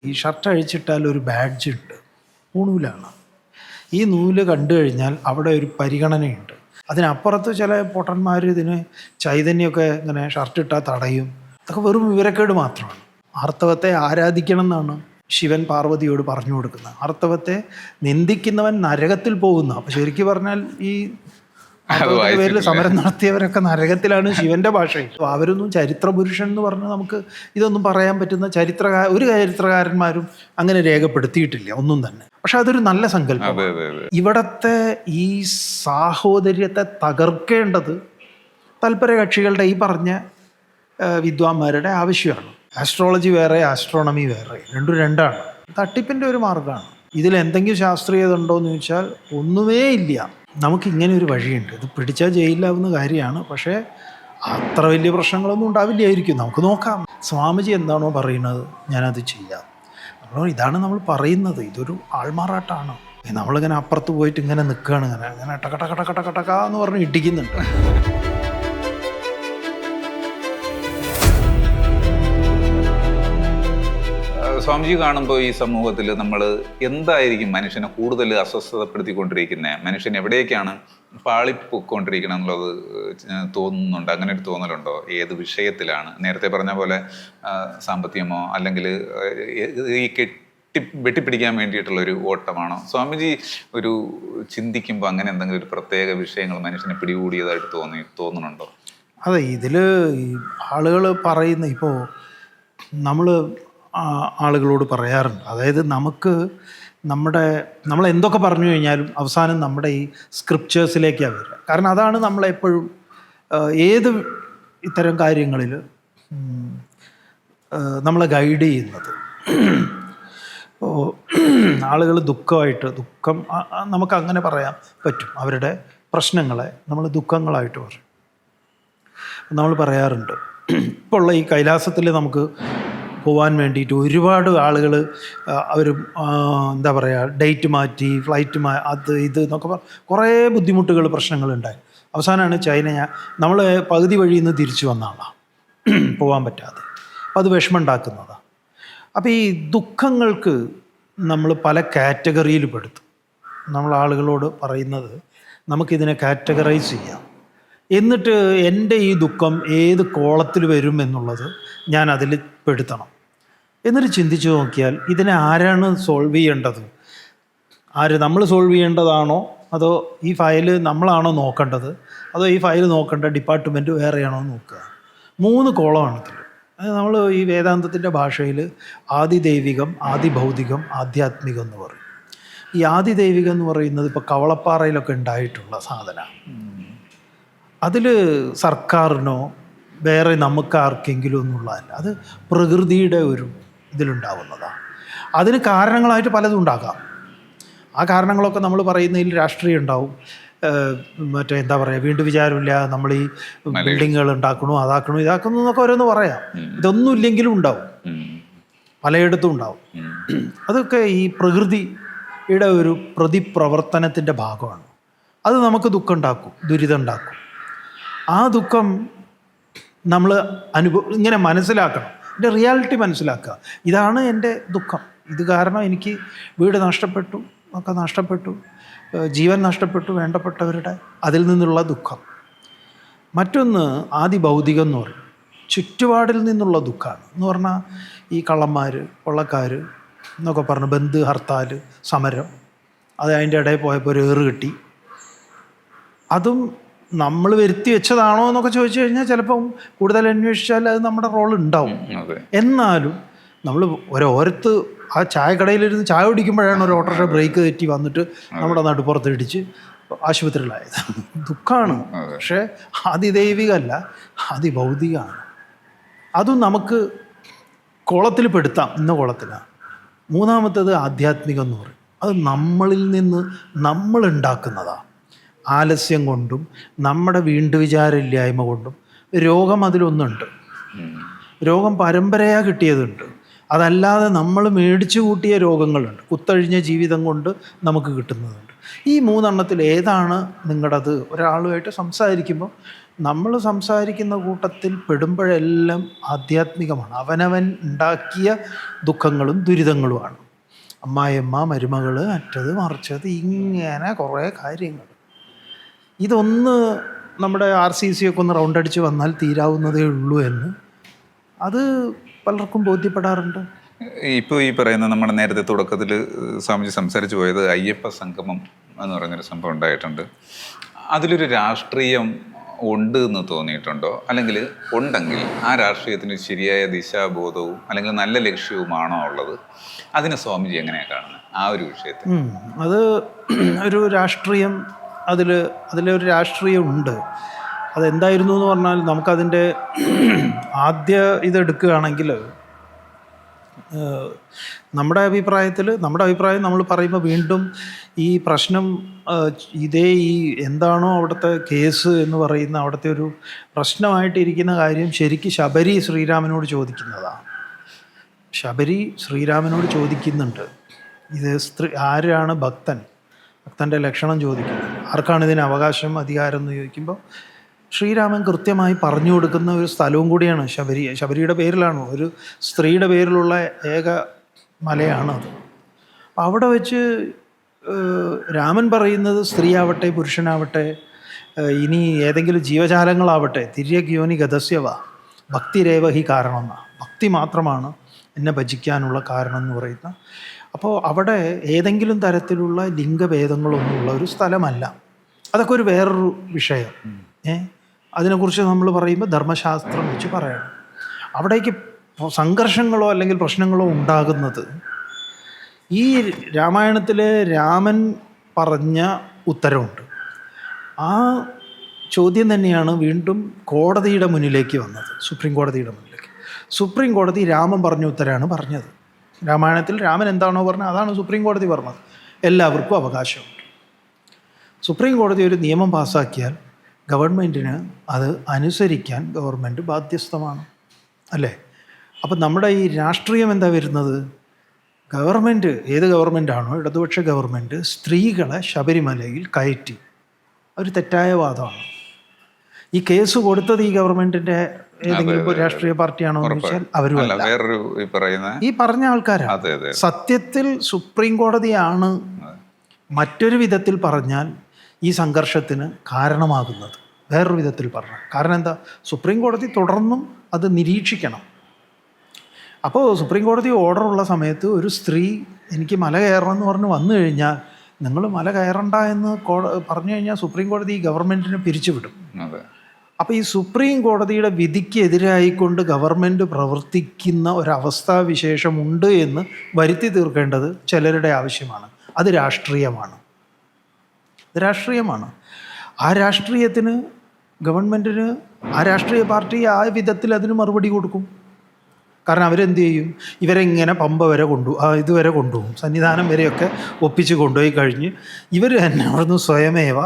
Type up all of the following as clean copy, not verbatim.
ഈ ഷർട്ട് അഴിച്ചിട്ടാൽ ഒരു ബാഡ്ജ് ഉണ്ട്, പൂണൂലാണ്. ഈ നൂല് കണ്ടു കഴിഞ്ഞാൽ അവിടെ ഒരു പരിഗണനയുണ്ട്. അതിനപ്പുറത്ത് ചില പൊട്ടന്മാർ ഇതിന് ചൈതന്യമൊക്കെ ഇങ്ങനെ ഷർട്ട് ഇട്ടാൽ തടയും. അതൊക്കെ വെറും വിവരക്കേട് മാത്രമാണ്. ആർത്തവത്തെ ആരാധിക്കണം എന്നാണ് ശിവൻ പാർവതിയോട് പറഞ്ഞു കൊടുക്കുന്നത്. ആർത്തവത്തെ നിന്ദിക്കുന്നവൻ നരകത്തിൽ പോകുന്ന. അപ്പം ശരിക്കും പറഞ്ഞാൽ ഈ പേരിൽ സമരം നടത്തിയവരൊക്കെ നരകത്തിലാണ് ശിവന്റെ ഭാഷയിൽ. അവരൊന്നും ചരിത്ര പുരുഷൻ എന്ന് പറഞ്ഞ് നമുക്ക് ഇതൊന്നും പറയാൻ പറ്റുന്ന ഒരു ചരിത്രകാരന്മാരും അങ്ങനെ രേഖപ്പെടുത്തിയിട്ടില്ല ഒന്നും തന്നെ. പക്ഷെ അതൊരു നല്ല സങ്കല്പം. ഇവിടത്തെ ഈ സാഹോദര്യത്തെ തകർക്കേണ്ടത് തൽപര കക്ഷികളുടെ ഈ പറഞ്ഞ വിദ്വാന്മാരുടെ ആവശ്യമാണ്. ആസ്ട്രോളജി വേറെ, ആസ്ട്രോണമി വേറെ, രണ്ടും രണ്ടാണ്. തട്ടിപ്പിൻ്റെ ഒരു മാർഗ്ഗമാണ്. ഇതിൽ എന്തെങ്കിലും ശാസ്ത്രീയത ഉണ്ടോ എന്ന് ചോദിച്ചാൽ ഒന്നുമേ ഇല്ല. നമുക്കിങ്ങനെ ഒരു വഴിയുണ്ട്. ഇത് പിടിച്ചാൽ ജയിലിലാവുന്ന കാര്യമാണ്. പക്ഷേ അത്ര വലിയ പ്രശ്നങ്ങളൊന്നും ഉണ്ടാവില്ലായിരിക്കും. നമുക്ക് നോക്കാം. സ്വാമിജി എന്താണോ പറയുന്നത് ഞാനത് ചെയ്യാം. ഇതാണ് നമ്മൾ പറയുന്നത്. ഇതൊരു ആൾമാറാട്ടാണ്. നമ്മളിങ്ങനെ അപ്പുറത്ത് പോയിട്ട് ഇങ്ങനെ നിൽക്കുകയാണ്, ഇങ്ങനെ ടക എന്ന് പറഞ്ഞ് ഇടിക്കുന്നുണ്ട്. സ്വാമിജി കാണുമ്പോൾ ഈ സമൂഹത്തിൽ നമ്മൾ എന്തായിരിക്കും മനുഷ്യനെ കൂടുതൽ അസ്വസ്ഥതപ്പെടുത്തിക്കൊണ്ടിരിക്കുന്നത്, മനുഷ്യൻ എവിടേക്കാണ് പാളിപ്പൊക്കൊണ്ടിരിക്കണം എന്നുള്ളത് തോന്നുന്നുണ്ട്? അങ്ങനെ ഒരു തോന്നലുണ്ടോ? ഏത് വിഷയത്തിലാണ്? നേരത്തെ പറഞ്ഞ പോലെ സാമ്പത്തികമോ അല്ലെങ്കിൽ ഈ വെട്ടിപ്പിടിക്കാൻ വേണ്ടിയിട്ടുള്ളൊരു ഓട്ടമാണോ? സ്വാമിജി ഒരു ചിന്തിക്കുമ്പോൾ അങ്ങനെ എന്തെങ്കിലും ഒരു പ്രത്യേക വിഷയങ്ങൾ മനുഷ്യനെ പിടികൂടിയതായിട്ട് തോന്നുന്നുണ്ടോ? അതെ, ഇതിൽ ആളുകൾ പറയുന്ന, ഇപ്പോൾ നമ്മൾ ആളുകളോട് പറയാറുണ്ട്, അതായത് നമ്മൾ എന്തൊക്കെ പറഞ്ഞു കഴിഞ്ഞാലും അവസാനം നമ്മുടെ ഈ സ്ക്രിപ്റ്റേഴ്സിലേക്കാണ് വരിക. കാരണം അതാണ് നമ്മളെപ്പോഴും ഏത് ഇത്തരം കാര്യങ്ങളിൽ നമ്മളെ ഗൈഡ് ചെയ്യുന്നത്. ഇപ്പോൾ ആളുകൾ ദുഃഖം നമുക്കങ്ങനെ പറയാൻ പറ്റും. അവരുടെ പ്രശ്നങ്ങളെ നമ്മൾ ദുഃഖങ്ങളായിട്ട് പറയും. നമ്മൾ പറയാറുണ്ട്, ഇപ്പോൾ ഉള്ള ഈ കൈലാസത്തിൽ നമുക്ക് പോകാൻ വേണ്ടിയിട്ട് ഒരുപാട് ആളുകൾ അവർ എന്താ പറയുക, ഡേറ്റ് മാറ്റി, ഫ്ലൈറ്റ് അത് ഇത് എന്നൊക്കെ കുറേ ബുദ്ധിമുട്ടുകൾ, പ്രശ്നങ്ങളുണ്ടായി. അവസാനമാണ് നമ്മൾ പകുതി വഴിയിൽ നിന്ന് തിരിച്ചു വന്ന ആളാണ്, പോകാൻ പറ്റാതെ. അപ്പോൾ അത് വിഷമം ഉണ്ടാക്കുന്നതാണ്. അപ്പോൾ ഈ ദുഃഖങ്ങൾക്ക് നമ്മൾ പല കാറ്റഗറിയിൽ പെടുത്തും. നമ്മൾ ആളുകളോട് പറയുന്നത് നമുക്കിതിനെ കാറ്റഗറൈസ് ചെയ്യാം. എന്നിട്ട് എൻ്റെ ഈ ദുഃഖം ഏത് കോളത്തിൽ വരും എന്നുള്ളത് ഞാൻ അതിൽ പെടുത്തണം. എന്നിട്ട് ചിന്തിച്ചു നോക്കിയാൽ ഇതിനെ ആരാണ് സോൾവ് ചെയ്യേണ്ടത്? നമ്മൾ സോൾവ് ചെയ്യേണ്ടതാണോ, അതോ ഈ ഫയല് നമ്മളാണോ നോക്കേണ്ടത്, അതോ ഈ ഫയൽ നോക്കേണ്ട ഡിപ്പാർട്ട്മെൻറ്റ് വേറെയാണോ നോക്കുക? 3 കോളമാണ് ഇതിൽ. നമ്മൾ ഈ വേദാന്തത്തിൻ്റെ ഭാഷയിൽ ആദിദൈവികം, ആദിഭൗതികം, ആധ്യാത്മികം എന്ന് പറയും. ഈ ആദിദൈവികം എന്ന് പറയുന്നത് ഇപ്പോൾ കവളപ്പാറയിലൊക്കെ ഉണ്ടായിട്ടുള്ള സാധനമാണ്. അതിൽ സർക്കാരിനോ വേറെ നമുക്കാർക്കെങ്കിലും ഒന്നുള്ളതല്ല. അത് പ്രകൃതിയുടെ ഒരു ഇതിലുണ്ടാവുന്നതാണ്. അതിന് കാരണങ്ങളായിട്ട് പലതും ഉണ്ടാകാം. ആ കാരണങ്ങളൊക്കെ നമ്മൾ പറയുന്നതിൽ രാഷ്ട്രീയം ഉണ്ടാവും, മറ്റേ എന്താ പറയുക, വീണ്ടും വിചാരമില്ല, നമ്മൾ ഈ ബിൽഡിങ്ങുകൾ ഉണ്ടാക്കണു, ഇതാക്കണു എന്നൊക്കെ ഓരോന്ന് പറയാം. ഇതൊന്നും ഇല്ലെങ്കിലും ഉണ്ടാവും, പലയിടത്തും ഉണ്ടാവും. അതൊക്കെ ഈ പ്രകൃതിയുടെ ഒരു പ്രതിപ്രവർത്തനത്തിൻ്റെ ഭാഗമാണ്. അത് നമുക്ക് ദുഃഖം ഉണ്ടാക്കും, ദുരിതം ഉണ്ടാക്കും. ആ ദുഃഖം നമ്മൾ ഇങ്ങനെ മനസ്സിലാക്കണം, എൻ്റെ റിയാലിറ്റി മനസ്സിലാക്കുക. ഇതാണ് എൻ്റെ ദുഃഖം, ഇത് കാരണം എനിക്ക് വീട് നഷ്ടപ്പെട്ടു, ജീവൻ നഷ്ടപ്പെട്ടു, വേണ്ടപ്പെട്ടവരുടെ, അതിൽ നിന്നുള്ള ദുഃഖം. മറ്റൊന്ന് ആദിഭൗതികം എന്ന് പറയും, ചുറ്റുപാടിൽ നിന്നുള്ള ദുഃഖമാണ്. എന്ന് പറഞ്ഞാൽ ഈ കള്ളന്മാർ, കൊള്ളക്കാർ എന്നൊക്കെ പറഞ്ഞ് ബന്ദ്, ഹർത്താൽ, സമരം, അത് അതിൻ്റെ ഇടയിൽ പോയപ്പോൾ ഒരു ഏറ് കിട്ടി. അതും നമ്മൾ വരുത്തി വെച്ചതാണോ എന്നൊക്കെ ചോദിച്ചു കഴിഞ്ഞാൽ ചിലപ്പം കൂടുതൽ അന്വേഷിച്ചാൽ അത് നമ്മുടെ റോൾ ഉണ്ടാവും. എന്നാലും നമ്മൾ ഓരോരുത്ത് ആ ചായക്കടയിലിരുന്ന് ചായ കുടിക്കുമ്പോഴാണ് ഒരു ഓട്ടോറിക്ഷ ബ്രേക്ക് തെറ്റി വന്നിട്ട് നമ്മുടെ നടുപ്പുറത്ത് ഇടിച്ച് ആശുപത്രിയിലായത്. ദുഃഖമാണ്, പക്ഷേ ആദിദൈവികമല്ല, ആദിഭൗതികമാണ്. അതും നമുക്ക് കോളത്തിൽ പെടുത്താം, ഇന്ന കോളത്തിലാണ്. 3-മത്തേത് ആധ്യാത്മികം എന്ന് പറയും. അത് നമ്മളിൽ നിന്ന് നമ്മൾ ഉണ്ടാക്കുന്നതാണ്. ആലസ്യം കൊണ്ടും നമ്മുടെ വീണ്ടുവിചാരമില്ലായ്മ കൊണ്ടും. രോഗം അതിലൊന്നുണ്ട്, രോഗം പരമ്പരയാ കിട്ടിയതുണ്ട്. അതല്ലാതെ നമ്മൾ മേടിച്ചു കൂട്ടിയ രോഗങ്ങളുണ്ട്, കുത്തഴിഞ്ഞ ജീവിതം കൊണ്ട് നമുക്ക് കിട്ടുന്നതുണ്ട്. ഈ 3 ഏതാണ് നിങ്ങളുടേത്? ഒരാളുമായിട്ട് സംസാരിക്കുമ്പോൾ നമ്മൾ സംസാരിക്കുന്ന കൂട്ടത്തിൽ പെടുമ്പോഴെല്ലാം ആധ്യാത്മികമാണ്. അവനവൻ ഉണ്ടാക്കിയ ദുഃഖങ്ങളും ദുരിതങ്ങളുമാണ്. അമ്മായിയമ്മ, മരുമകൾ, മറ്റത് മറിച്ചത്, ഇങ്ങനെ കുറേ കാര്യങ്ങൾ. ഇതൊന്ന് നമ്മുടെ RCC ഒക്കെ ഒന്ന് റൗണ്ട് അടിച്ച് വന്നാൽ തീരാവുന്നതേ ഉള്ളൂ എന്ന് അത് പലർക്കും ബോധ്യപ്പെടാറുണ്ട്. ഇപ്പോൾ ഈ പറയുന്ന നമ്മുടെ നേരത്തെ തുടക്കത്തിൽ സ്വാമിജി സംസാരിച്ചു പോയത് അയ്യപ്പ സംഗമം എന്ന് പറയുന്നൊരു സംഭവം ഉണ്ടായിട്ടുണ്ട്. അതിലൊരു രാഷ്ട്രീയം ഉണ്ട് എന്ന് തോന്നിയിട്ടുണ്ടോ? അല്ലെങ്കിൽ ഉണ്ടെങ്കിൽ ആ രാഷ്ട്രീയത്തിന് ശരിയായ ദിശാബോധവും അല്ലെങ്കിൽ നല്ല ലക്ഷ്യവുമാണോ ഉള്ളത്? അതിനെ സ്വാമിജി എങ്ങനെയാണ് കാണുന്നത് ആ ഒരു വിഷയത്തിൽ? അത് ഒരു രാഷ്ട്രീയം, അതിലൊരു രാഷ്ട്രീയം ഉണ്ട്. അതെന്തായിരുന്നു എന്ന് പറഞ്ഞാൽ നമുക്കതിൻ്റെ ആദ്യ ഇതെടുക്കുകയാണെങ്കിൽ നമ്മുടെ അഭിപ്രായം നമ്മൾ പറയുമ്പോൾ വീണ്ടും ഈ പ്രശ്നം ഈ എന്താണോ അവിടുത്തെ കേസ് എന്ന് പറയുന്ന അവിടുത്തെ ഒരു പ്രശ്നമായിട്ടിരിക്കുന്ന കാര്യം ശരിക്കും ശബരി ശ്രീരാമനോട് ചോദിക്കുന്നതാണ്. ശബരി ശ്രീരാമനോട് ചോദിക്കുന്നുണ്ട്, ഇത് ആരാണ് ഭക്തൻ്റെ ലക്ഷണം ചോദിക്കുന്നത്, ആർക്കാണ് ഇതിന് അവകാശം, അധികാരം എന്ന് ചോദിക്കുമ്പോൾ ശ്രീരാമൻ കൃത്യമായി പറഞ്ഞു കൊടുക്കുന്ന ഒരു സ്ഥലവും കൂടിയാണ് ശബരിയുടെ പേരിലാണ്, ഒരു സ്ത്രീയുടെ പേരിലുള്ള ഏക മലയാണത്. അപ്പം അവിടെ വെച്ച് രാമൻ പറയുന്നത് സ്ത്രീയാവട്ടെ പുരുഷനാവട്ടെ ഇനി ഏതെങ്കിലും ജീവജാലങ്ങളാവട്ടെ തിര്യഗ്യോനി ഗതസ്യവ ഭക്തിരേവഹി കാരണം എന്നാണ്, ഭക്തി മാത്രമാണ് എന്നെ ഭജിക്കാനുള്ള കാരണം എന്ന് പറയുന്ന. അപ്പോൾ അവിടെ ഏതെങ്കിലും തരത്തിലുള്ള ലിംഗഭേദങ്ങളൊന്നുമുള്ള ഒരു സ്ഥലമല്ല. അതൊക്കെ ഒരു വേറൊരു വിഷയം. അതിനെക്കുറിച്ച് നമ്മൾ പറയുമ്പോൾ ധർമ്മശാസ്ത്രം വെച്ച് പറയണം. അവിടേക്ക് സംഘർഷങ്ങളോ അല്ലെങ്കിൽ പ്രശ്നങ്ങളോ ഉണ്ടാകുന്നത് ഈ രാമായണത്തിലെ രാമൻ പറഞ്ഞ ഉത്തരവുണ്ട്. ആ ചോദ്യം തന്നെയാണ് വീണ്ടും കോടതിയുടെ മുന്നിലേക്ക് വന്നത്, സുപ്രീം കോടതിയുടെ മുന്നിലേക്ക്. സുപ്രീം കോടതി രാമൻ പറഞ്ഞ ഉത്തരമാണ് പറഞ്ഞത്. രാമായണത്തിൽ രാമൻ എന്താണോ പറഞ്ഞത് അതാണ് സുപ്രീം കോടതി പറഞ്ഞത്. എല്ലാവർക്കും അവകാശമുണ്ട്. സുപ്രീം കോടതി ഒരു നിയമം പാസ്സാക്കിയാൽ ഗവൺമെൻറ്റിന് അത് അനുസരിക്കാൻ ഗവൺമെൻറ് ബാധ്യസ്ഥമാണ്, അല്ലേ? അപ്പം നമ്മുടെ ഈ രാഷ്ട്രീയം എന്താ വരുന്നത്? ഗവൺമെൻറ്, ഏത് ഗവൺമെൻറ്റാണോ, ഇടതുപക്ഷ ഗവൺമെൻറ് സ്ത്രീകളെ ശബരിമലയിൽ കയറ്റി, ഒരു തെറ്റായ വാദമാണ്. ഈ കേസ് കൊടുത്തത് ഈ ഗവൺമെൻറ്റിൻ്റെ ഏതെങ്കിലും രാഷ്ട്രീയ പാർട്ടിയാണോ എന്ന് വെച്ചാൽ അവരും ഈ പറഞ്ഞ ആൾക്കാരാണ്. സത്യത്തിൽ സുപ്രീം കോടതിയാണ് മറ്റൊരു വിധത്തിൽ പറഞ്ഞാൽ ഈ സംഘർഷത്തിന് കാരണമാകുന്നത്. വേറൊരു വിധത്തിൽ പറഞ്ഞാൽ കാരണം എന്താ? സുപ്രീം കോടതി തുടർന്നും അത് നിരീക്ഷിക്കണം. അപ്പോൾ സുപ്രീം കോടതി ഓർഡറുള്ള സമയത്ത് ഒരു സ്ത്രീ എനിക്ക് മല കയറണം എന്ന് പറഞ്ഞ് വന്നു കഴിഞ്ഞാൽ നിങ്ങൾ മല കയറണ്ട എന്ന് പറഞ്ഞു കഴിഞ്ഞാൽ സുപ്രീം കോടതി ഈ ഗവൺമെൻറ്റിനെ പിരിച്ചുവിടും. അപ്പോൾ ഈ സുപ്രീം കോടതിയുടെ വിധിക്ക് എതിരായിക്കൊണ്ട് ഗവൺമെൻറ് പ്രവർത്തിക്കുന്ന ഒരവസ്ഥാവിശേഷമുണ്ട് എന്ന് വരുത്തി തീർക്കേണ്ടത് ചിലരുടെ ആവശ്യമാണ്. അത് രാഷ്ട്രീയമാണ്. ആ രാഷ്ട്രീയത്തിന് ഗവൺമെൻറ്റിന്, ആ രാഷ്ട്രീയ പാർട്ടി ആ വിധത്തിൽ അതിന് മറുപടി കൊടുക്കും. കാരണം അവരെന്ത് ചെയ്യും? ഇവരെങ്ങനെ പമ്പ വരെ ഇതുവരെ കൊണ്ടുപോകും, സന്നിധാനം വരെയൊക്കെ ഒപ്പിച്ച് കൊണ്ടുപോയി കഴിഞ്ഞ് ഇവർ തന്നെ അവിടുന്ന് സ്വയമേവ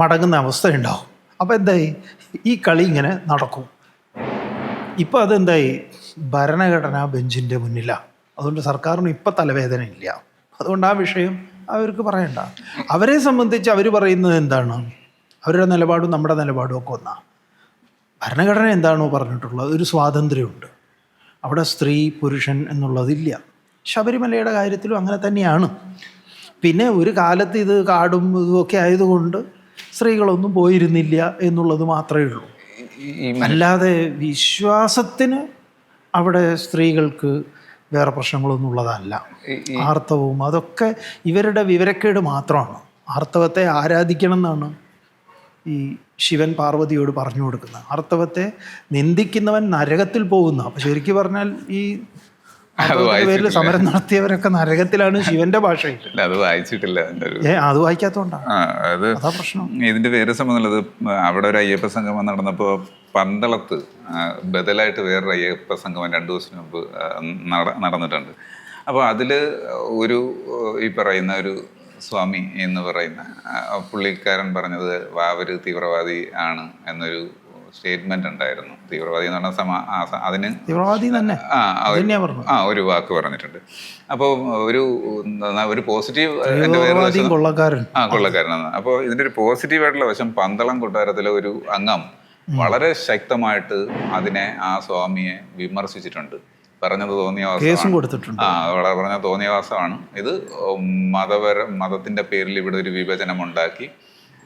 മടങ്ങുന്ന അവസ്ഥ ഉണ്ടാവും. അപ്പോൾ എന്തായി? ഈ കളി ഇങ്ങനെ നടക്കും. ഇപ്പോൾ അതെന്തായി? ഭരണഘടനാ ബെഞ്ചിൻ്റെ മുന്നിലാണ്. അതുകൊണ്ട് സർക്കാരിന് ഇപ്പം തലവേദന ഇല്ല. അതുകൊണ്ട് ആ വിഷയം അവർക്ക് പറയണ്ട. അവരെ സംബന്ധിച്ച് അവർ പറയുന്നത് എന്താണ്? അവരുടെ നിലപാടും നമ്മുടെ നിലപാടും ഒക്കെ ഒന്നാണ്. ഭരണഘടന എന്താണോ പറഞ്ഞിട്ടുള്ളത്, ഒരു സ്വാതന്ത്ര്യമുണ്ട്. അവിടെ സ്ത്രീ പുരുഷൻ എന്നുള്ളതില്ല. ശബരിമലയുടെ കാര്യത്തിലും അങ്ങനെ തന്നെയാണ്. പിന്നെ ഒരു കാലത്ത് ഇത് കാടും ഇതുമൊക്കെ ആയതുകൊണ്ട് സ്ത്രീകളൊന്നും പോയിരുന്നില്ല എന്നുള്ളത് മാത്രമേ ഉള്ളൂ. അല്ലാതെ വിശ്വാസത്തിന് അവിടെ സ്ത്രീകൾക്ക് വേറെ പ്രശ്നങ്ങളൊന്നും ഉള്ളതല്ല. ആർത്തവവും അതൊക്കെ ഇവരുടെ വിവരക്കേട് മാത്രമാണ്. ആർത്തവത്തെ ആരാധിക്കണം എന്നാണ് ഈ ശിവൻ പാർവതിയോട് പറഞ്ഞു കൊടുക്കുന്നത്. ആർത്തവത്തെ നിന്ദിക്കുന്നവൻ നരകത്തിൽ പോകുന്ന. അപ്പം ശരിക്കും പറഞ്ഞാൽ ഈ പേരിൽ സമരം നടത്തിയവരൊക്കെ നരകത്തിലാണ് ശിവന്റെ ഭാഷയിൽ. അത് വായിച്ചിട്ടില്ല. അത് വായിക്കാത്തോണ്ടാണ് അതാ പ്രശ്നം. ഇതിന്റെ പേര് സംബന്ധമുള്ളത്, അവിടെ ഒരു അയ്യപ്പ സംഗമം നടന്നപ്പോൾ പന്തളത്ത് ബദലായിട്ട് വേറൊരു അയ്യപ്പ സംഗമം 2 ദിവസം മുമ്പ് നടന്നിട്ടുണ്ട്. അപ്പോൾ അതിൽ ഈ പറയുന്ന ഒരു സ്വാമി എന്ന് പറയുന്ന പുള്ളിക്കാരൻ പറഞ്ഞത് വാവര് തീവ്രവാദി ആണ് എന്നൊരു സ്റ്റേറ്റ്മെന്റ് ഉണ്ടായിരുന്നു. തീവ്രവാദി എന്ന് പറഞ്ഞാൽ അതിന് ഒരു വാക്ക് പറഞ്ഞിട്ടുണ്ട്. അപ്പോൾ ഒരു പോസിറ്റീവ് കൊള്ളക്കാരനാണ്. അപ്പോൾ ഇതിന്റെ ഒരു പോസിറ്റീവായിട്ടുള്ള വശം, പന്തളം കൊട്ടാരത്തിലെ ഒരു അംഗം വളരെ ശക്തമായിട്ട് അതിനെ ആ സ്വാമിയെ വിമർശിച്ചിട്ടുണ്ട്. പറഞ്ഞത് കേസും കൊടുത്തിട്ടുണ്ട്. പറഞ്ഞ തോന്നിയവാസമാണ് ഇത്. മതത്തിന്റെ പേരിൽ ഇവിടെ ഒരു വിഭജനം ഉണ്ടാക്കി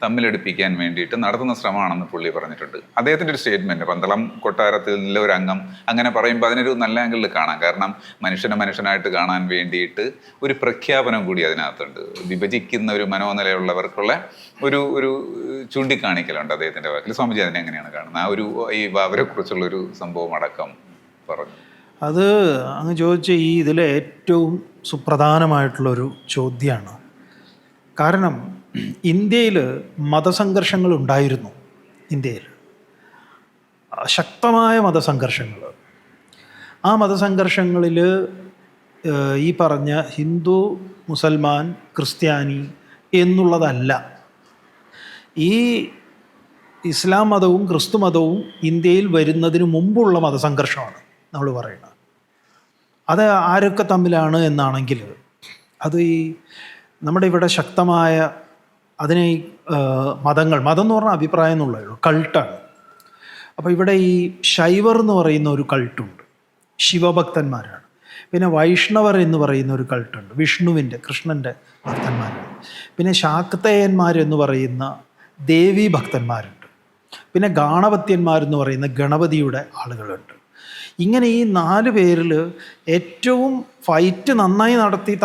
തമ്മിലെടുപ്പിക്കാൻ വേണ്ടിയിട്ട് നടത്തുന്ന ശ്രമമാണെന്ന് പുള്ളി പറഞ്ഞിട്ടുണ്ട്. അദ്ദേഹത്തിൻ്റെ ഒരു സ്റ്റേറ്റ്മെൻറ്റ്, പന്തളം കൊട്ടാരത്തിലെ ഒരു അംഗം അങ്ങനെ പറയുമ്പോൾ അതിനൊരു നല്ല ആംഗിളിൽ കാണാം. കാരണം മനുഷ്യനെ മനുഷ്യനായിട്ട് കാണാൻ വേണ്ടിയിട്ട് ഒരു പ്രഖ്യാപനം കൂടി അതിനകത്തുണ്ട്. വിഭജിക്കുന്ന ഒരു മനോനിലയുള്ളവർക്കുള്ള ഒരു ചൂണ്ടിക്കാണിക്കലുണ്ട് അദ്ദേഹത്തിൻ്റെ വാക്കിൽ. സ്വാമിജി അതിനെ എങ്ങനെയാണ് കാണുന്നത്? ആ ഒരു അവരെ കുറിച്ചുള്ളൊരു സംഭവം അടക്കം പറഞ്ഞു. അത് അങ്ങ് ചോദിച്ച ഇതിലെ ഏറ്റവും സുപ്രധാനമായിട്ടുള്ളൊരു ചോദ്യമാണ്. കാരണം ഇന്ത്യയിൽ മതസംഘർഷങ്ങൾ ഉണ്ടായിരുന്നു. ഇന്ത്യയിൽ ശക്തമായ മതസംഘർഷങ്ങൾ. ആ മതസംഘർഷങ്ങളിൽ ഈ പറഞ്ഞ ഹിന്ദു, മുസൽമാൻ, ക്രിസ്ത്യാനി എന്നുള്ളതല്ല. ഈ ഇസ്ലാം മതവും ക്രിസ്തു മതവും ഇന്ത്യയിൽ വരുന്നതിന് മുമ്പുള്ള മതസംഘർഷമാണ് നമ്മൾ പറയുന്നത്. അത് ആരൊക്കെ തമ്മിലാണ് എന്നാണെങ്കിൽ അത് ഈ നമ്മുടെ ഇവിടെ ശക്തമായ അതിനെ മതം എന്ന് പറഞ്ഞാൽ അഭിപ്രായം എന്നുള്ളൂ, കൾട്ടാണ്. അപ്പോൾ ഇവിടെ ഈ ശൈവർ എന്ന് പറയുന്ന ഒരു കൾട്ടുണ്ട്, ശിവഭക്തന്മാരാണ്. പിന്നെ വൈഷ്ണവർ എന്ന് പറയുന്ന ഒരു കൾട്ടുണ്ട്, വിഷ്ണുവിൻ്റെ കൃഷ്ണൻ്റെ ഭക്തന്മാരാണ്. പിന്നെ ശാക്തേയന്മാരെന്ന് പറയുന്ന ദേവീ ഭക്തന്മാരുണ്ട്. പിന്നെ ഗാണപത്യന്മാരെന്ന് പറയുന്ന ഗണപതിയുടെ ആളുകളുണ്ട്. ഇങ്ങനെ ഈ 4 പേരിൽ ഏറ്റവും ഫൈറ്റ് നന്നായി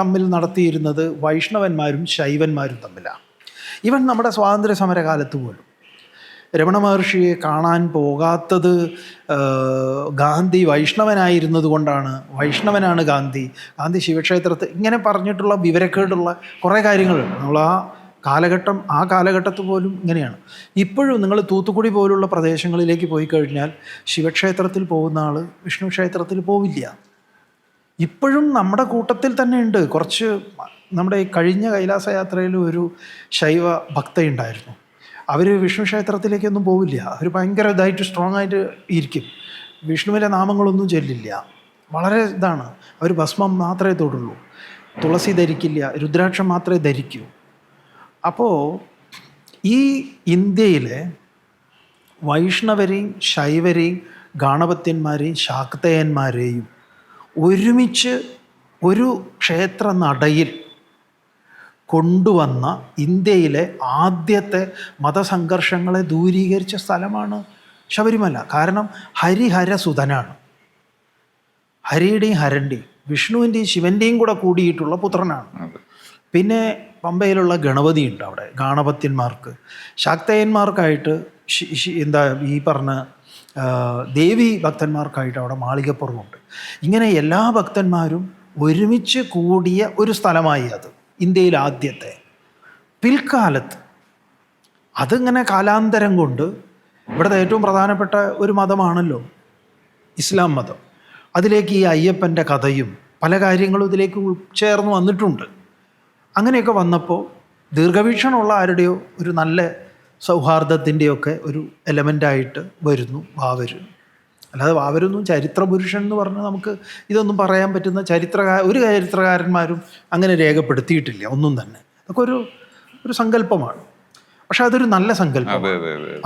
തമ്മിൽ നടത്തിയിരുന്നത് വൈഷ്ണവന്മാരും ശൈവന്മാരും തമ്മിലാണ്. ഈവൻ നമ്മുടെ സ്വാതന്ത്ര്യ സമര കാലത്ത് പോലും രമണ മഹർഷിയെ കാണാൻ പോകാത്തത് ഗാന്ധി വൈഷ്ണവനായിരുന്നത് കൊണ്ടാണ്. വൈഷ്ണവനാണ് ഗാന്ധി ശിവക്ഷേത്രത്തിൽ ഇങ്ങനെ പറഞ്ഞിട്ടുള്ള വിവരക്കേടുള്ള കുറേ കാര്യങ്ങളുണ്ട്. നമ്മൾ ആ കാലഘട്ടത്തിൽ പോലും ഇങ്ങനെയാണ്. ഇപ്പോഴും നിങ്ങൾ തൂത്തുക്കുടി പോലുള്ള പ്രദേശങ്ങളിലേക്ക് പോയി കഴിഞ്ഞാൽ ശിവക്ഷേത്രത്തിൽ പോകുന്ന ആൾ വിഷ്ണു ക്ഷേത്രത്തിൽ പോവില്ല. ഇപ്പോഴും നമ്മുടെ കൂട്ടത്തിൽ തന്നെ ഉണ്ട്. കുറച്ച് നമ്മുടെ ഈ കഴിഞ്ഞ കൈലാസയാത്രയിൽ ഒരു ശൈവ ഭക്തയുണ്ടായിരുന്നു. അവർ വിഷ്ണു ക്ഷേത്രത്തിലേക്കൊന്നും പോവില്ല. അവർ ഭയങ്കര ഇതായിട്ട് സ്ട്രോങ് ആയിട്ട് ഇരിക്കും. വിഷ്ണുവിൻ്റെ നാമങ്ങളൊന്നും ചൊല്ലില്ല. വളരെ ഇതാണ്. അവർ ഭസ്മം മാത്രമേ തൊടുള്ളൂ, തുളസി ധരിക്കില്ല, രുദ്രാക്ഷം മാത്രമേ ധരിക്കൂ. അപ്പോൾ ഈ ഇന്ത്യയിലെ വൈഷ്ണവരെയും ശൈവരെയും ഗാണപത്യന്മാരെയും ശാക്തേയന്മാരെയും ഒരുമിച്ച് ഒരു ക്ഷേത്ര നടയിൽ കൊണ്ടുവന്ന ഇന്ത്യയിലെ ആദ്യത്തെ മതസംഘർഷങ്ങളെ ദൂരീകരിച്ച സ്ഥലമാണ് ശബരിമല. കാരണം ഹരിഹരസുതനാണ്. ഹരിയുടെയും ഹരൻ്റെയും വിഷ്ണുവിൻ്റെയും ശിവൻ്റെയും കൂടെ കൂടിയിട്ടുള്ള പുത്രനാണ്. പിന്നെ പമ്പയിലുള്ള ഗണപതിയുണ്ട്. അവിടെ ഗാണപത്യന്മാർക്ക്, ശാക്തേയന്മാർക്കായിട്ട് ഈ പറഞ്ഞ ദേവി ഭക്തന്മാർക്കായിട്ട് അവിടെ മാളികപ്പുറമുണ്ട്. ഇങ്ങനെ എല്ലാ ഭക്തന്മാരും ഒരുമിച്ച് കൂടിയ ഒരു സ്ഥലമായി അത് ഇന്ത്യയിൽ ആദ്യത്തെ. പിൽക്കാലത്ത് അതിങ്ങനെ കാലാന്തരം കൊണ്ട് ഇവിടുത്തെ ഏറ്റവും പ്രധാനപ്പെട്ട ഒരു മതമാണല്ലോ ഇസ്ലാം മതം. അതിലേക്ക് ഈ അയ്യപ്പൻ്റെ കഥയും പല കാര്യങ്ങളും ഇതിലേക്ക് ചേർന്ന് വന്നിട്ടുണ്ട്. അങ്ങനെയൊക്കെ വന്നപ്പോൾ ദീർഘവീക്ഷണമുള്ള ആരുടെയോ ഒരു നല്ല സൗഹാർദ്ദത്തിൻ്റെയൊക്കെ ഒരു എലമെൻ്റായിട്ട് വരുന്നു വാവര്. അല്ലാതെ വാവരൊന്നും ചരിത്ര പുരുഷൻ എന്ന് പറഞ്ഞാൽ നമുക്ക് ഇതൊന്നും പറയാൻ പറ്റുന്ന ഒരു ചരിത്രകാരന്മാരും അങ്ങനെ രേഖപ്പെടുത്തിയിട്ടില്ല ഒന്നും തന്നെ. അതൊക്കെ ഒരു സങ്കല്പമാണ്. പക്ഷെ അതൊരു നല്ല സങ്കല്പം.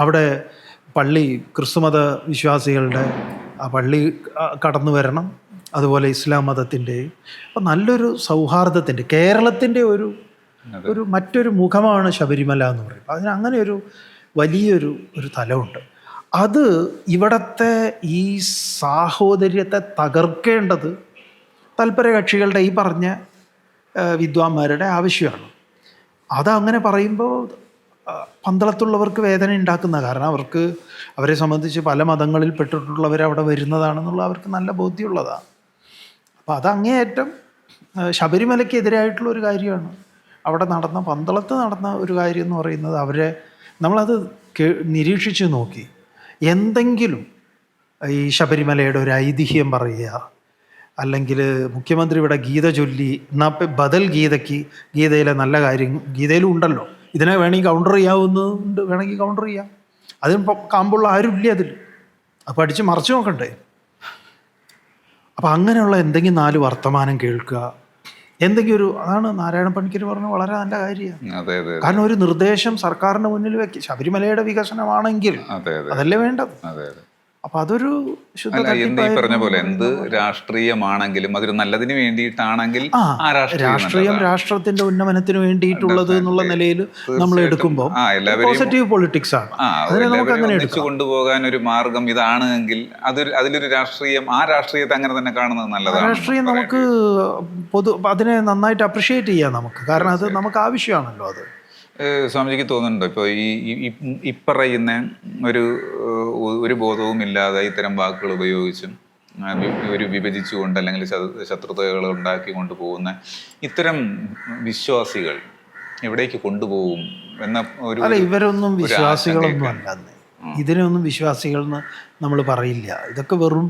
അവിടെ പള്ളി, ക്രിസ്തുമത വിശ്വാസികളുടെ ആ പള്ളി കടന്നു വരണം, അതുപോലെ ഇസ്ലാം മതത്തിൻ്റെയും. അപ്പം നല്ലൊരു സൗഹാർദ്ദത്തിൻ്റെ കേരളത്തിൻ്റെ ഒരു മറ്റൊരു മുഖമാണ് ശബരിമല എന്ന് പറയും. അതിന് അങ്ങനെ വലിയൊരു തലമുണ്ട്. അത് ഇവിടത്തെ ഈ സാഹോദര്യത്തെ തകർക്കേണ്ടത് തൽപര കക്ഷികളുടെ ഈ പറഞ്ഞ വിദ്വാന്മാരുടെ ആവശ്യമാണ്. അതങ്ങനെ പറയുമ്പോൾ പന്തളത്തുള്ളവർക്ക് വേദന ഉണ്ടാക്കുന്ന, കാരണം അവരെ സംബന്ധിച്ച് പല മതങ്ങളിൽ പെട്ടിട്ടുള്ളവർ അവിടെ വരുന്നതാണെന്നുള്ള അവർക്ക് നല്ല ബോധ്യമുള്ളതാണ്. അപ്പോൾ അതങ്ങേയറ്റം ശബരിമലയ്ക്ക് എതിരായിട്ടുള്ള ഒരു കാര്യമാണ്. അവിടെ പന്തളത്ത് നടന്ന ഒരു കാര്യം എന്ന് പറയുന്നത് നമ്മളത് നിരീക്ഷിച്ച് നോക്കി എന്തെങ്കിലും ഈ ശബരിമലയുടെ ഒരു ഐതിഹ്യം പറയുക, അല്ലെങ്കിൽ മുഖ്യമന്ത്രി ഇവിടെ ഗീത ചൊല്ലി, എന്നാൽ ബദൽ ഗീതയിലെ നല്ല കാര്യം ഗീതയിലും ഉണ്ടല്ലോ, ഇതിനെ വേണമെങ്കിൽ കൗണ്ടർ ചെയ്യാവുന്നുണ്ട്, വേണമെങ്കിൽ കൗണ്ടർ ചെയ്യാം. അതിന് കാമ്പുള്ള ആരും ഇല്ല അതിൽ. അപ്പോൾ അടിച്ച് മറച്ചു നോക്കണ്ടേ. അപ്പം അങ്ങനെയുള്ള എന്തെങ്കിലും 4 വർത്തമാനം കേൾക്കുക, എന്തെങ്കിലും ഒരു അതാണ് നാരായണ പണിക്കർ പറഞ്ഞ വളരെ നല്ല കാര്യമാണ്. അതെ അതെ കാരണം ഒരു നിർദ്ദേശം സർക്കാരിന് മുന്നിൽ വെക്കുക, ശബരിമലയുടെ വികസനമാണെങ്കിൽ അതെ അതെ അതല്ലേ വേണ്ടത്. അതെ അതെ. അപ്പൊ അതൊരു ശുദ്ധ അല്ല, എന്ത് ഈ പറഞ്ഞ പോലെ എന്ത് രാഷ്ട്രീയമാണെങ്കിലും അതൊരു നല്ലതിന് വേണ്ടിയിട്ടാണെങ്കിൽ ആ രാഷ്ട്രീയം രാഷ്ട്രത്തിന്റെ ഉന്നമനത്തിന് വേണ്ടിയിട്ടുള്ളത് എന്നുള്ള നിലയിൽ നമ്മൾ എടുക്കുമ്പോൾ പോസിറ്റീവ് പൊളിറ്റിക്സ് ആണ്. അതിനെ നമുക്ക് അങ്ങനെ എടുക്കാം. കൊണ്ടുപോകാൻ ഒരു മാർഗം ഇതാണ് എങ്കിൽ അതിലൊരു രാഷ്ട്രീയം, ആ രാഷ്ട്രീയത്തെ അങ്ങനെ തന്നെ കാണുന്നത് നല്ലതാണ്. രാഷ്ട്രീയം നമുക്ക് അതിനെ നന്നായിട്ട് അപ്രിഷിയേറ്റ് ചെയ്യാം നമുക്ക്, കാരണം അത് നമുക്ക് ആവശ്യമാണല്ലോ. അത് സ്വാമിജിക്ക് തോന്നുന്നുണ്ടോ ഇപ്പോൾ ഇപ്പറയുന്ന ഒരു ബോധവും ഇല്ലാതെ ഇത്തരം വാക്കുകൾ ഉപയോഗിച്ചും ഒരു വിഭജിച്ചുകൊണ്ട് അല്ലെങ്കിൽ ശത്രുതകൾ ഉണ്ടാക്കിക്കൊണ്ട് പോകുന്ന ഇത്തരം വിശ്വാസികൾ എവിടേക്ക് കൊണ്ടുപോകും എന്ന ഒരു അല്ല, ഇവരൊന്നും വിശ്വാസികളൊന്നും അല്ലെന്ന്, ഇതിനൊന്നും വിശ്വാസികൾ എന്ന് നമ്മൾ പറയില്ല. ഇതൊക്കെ വെറും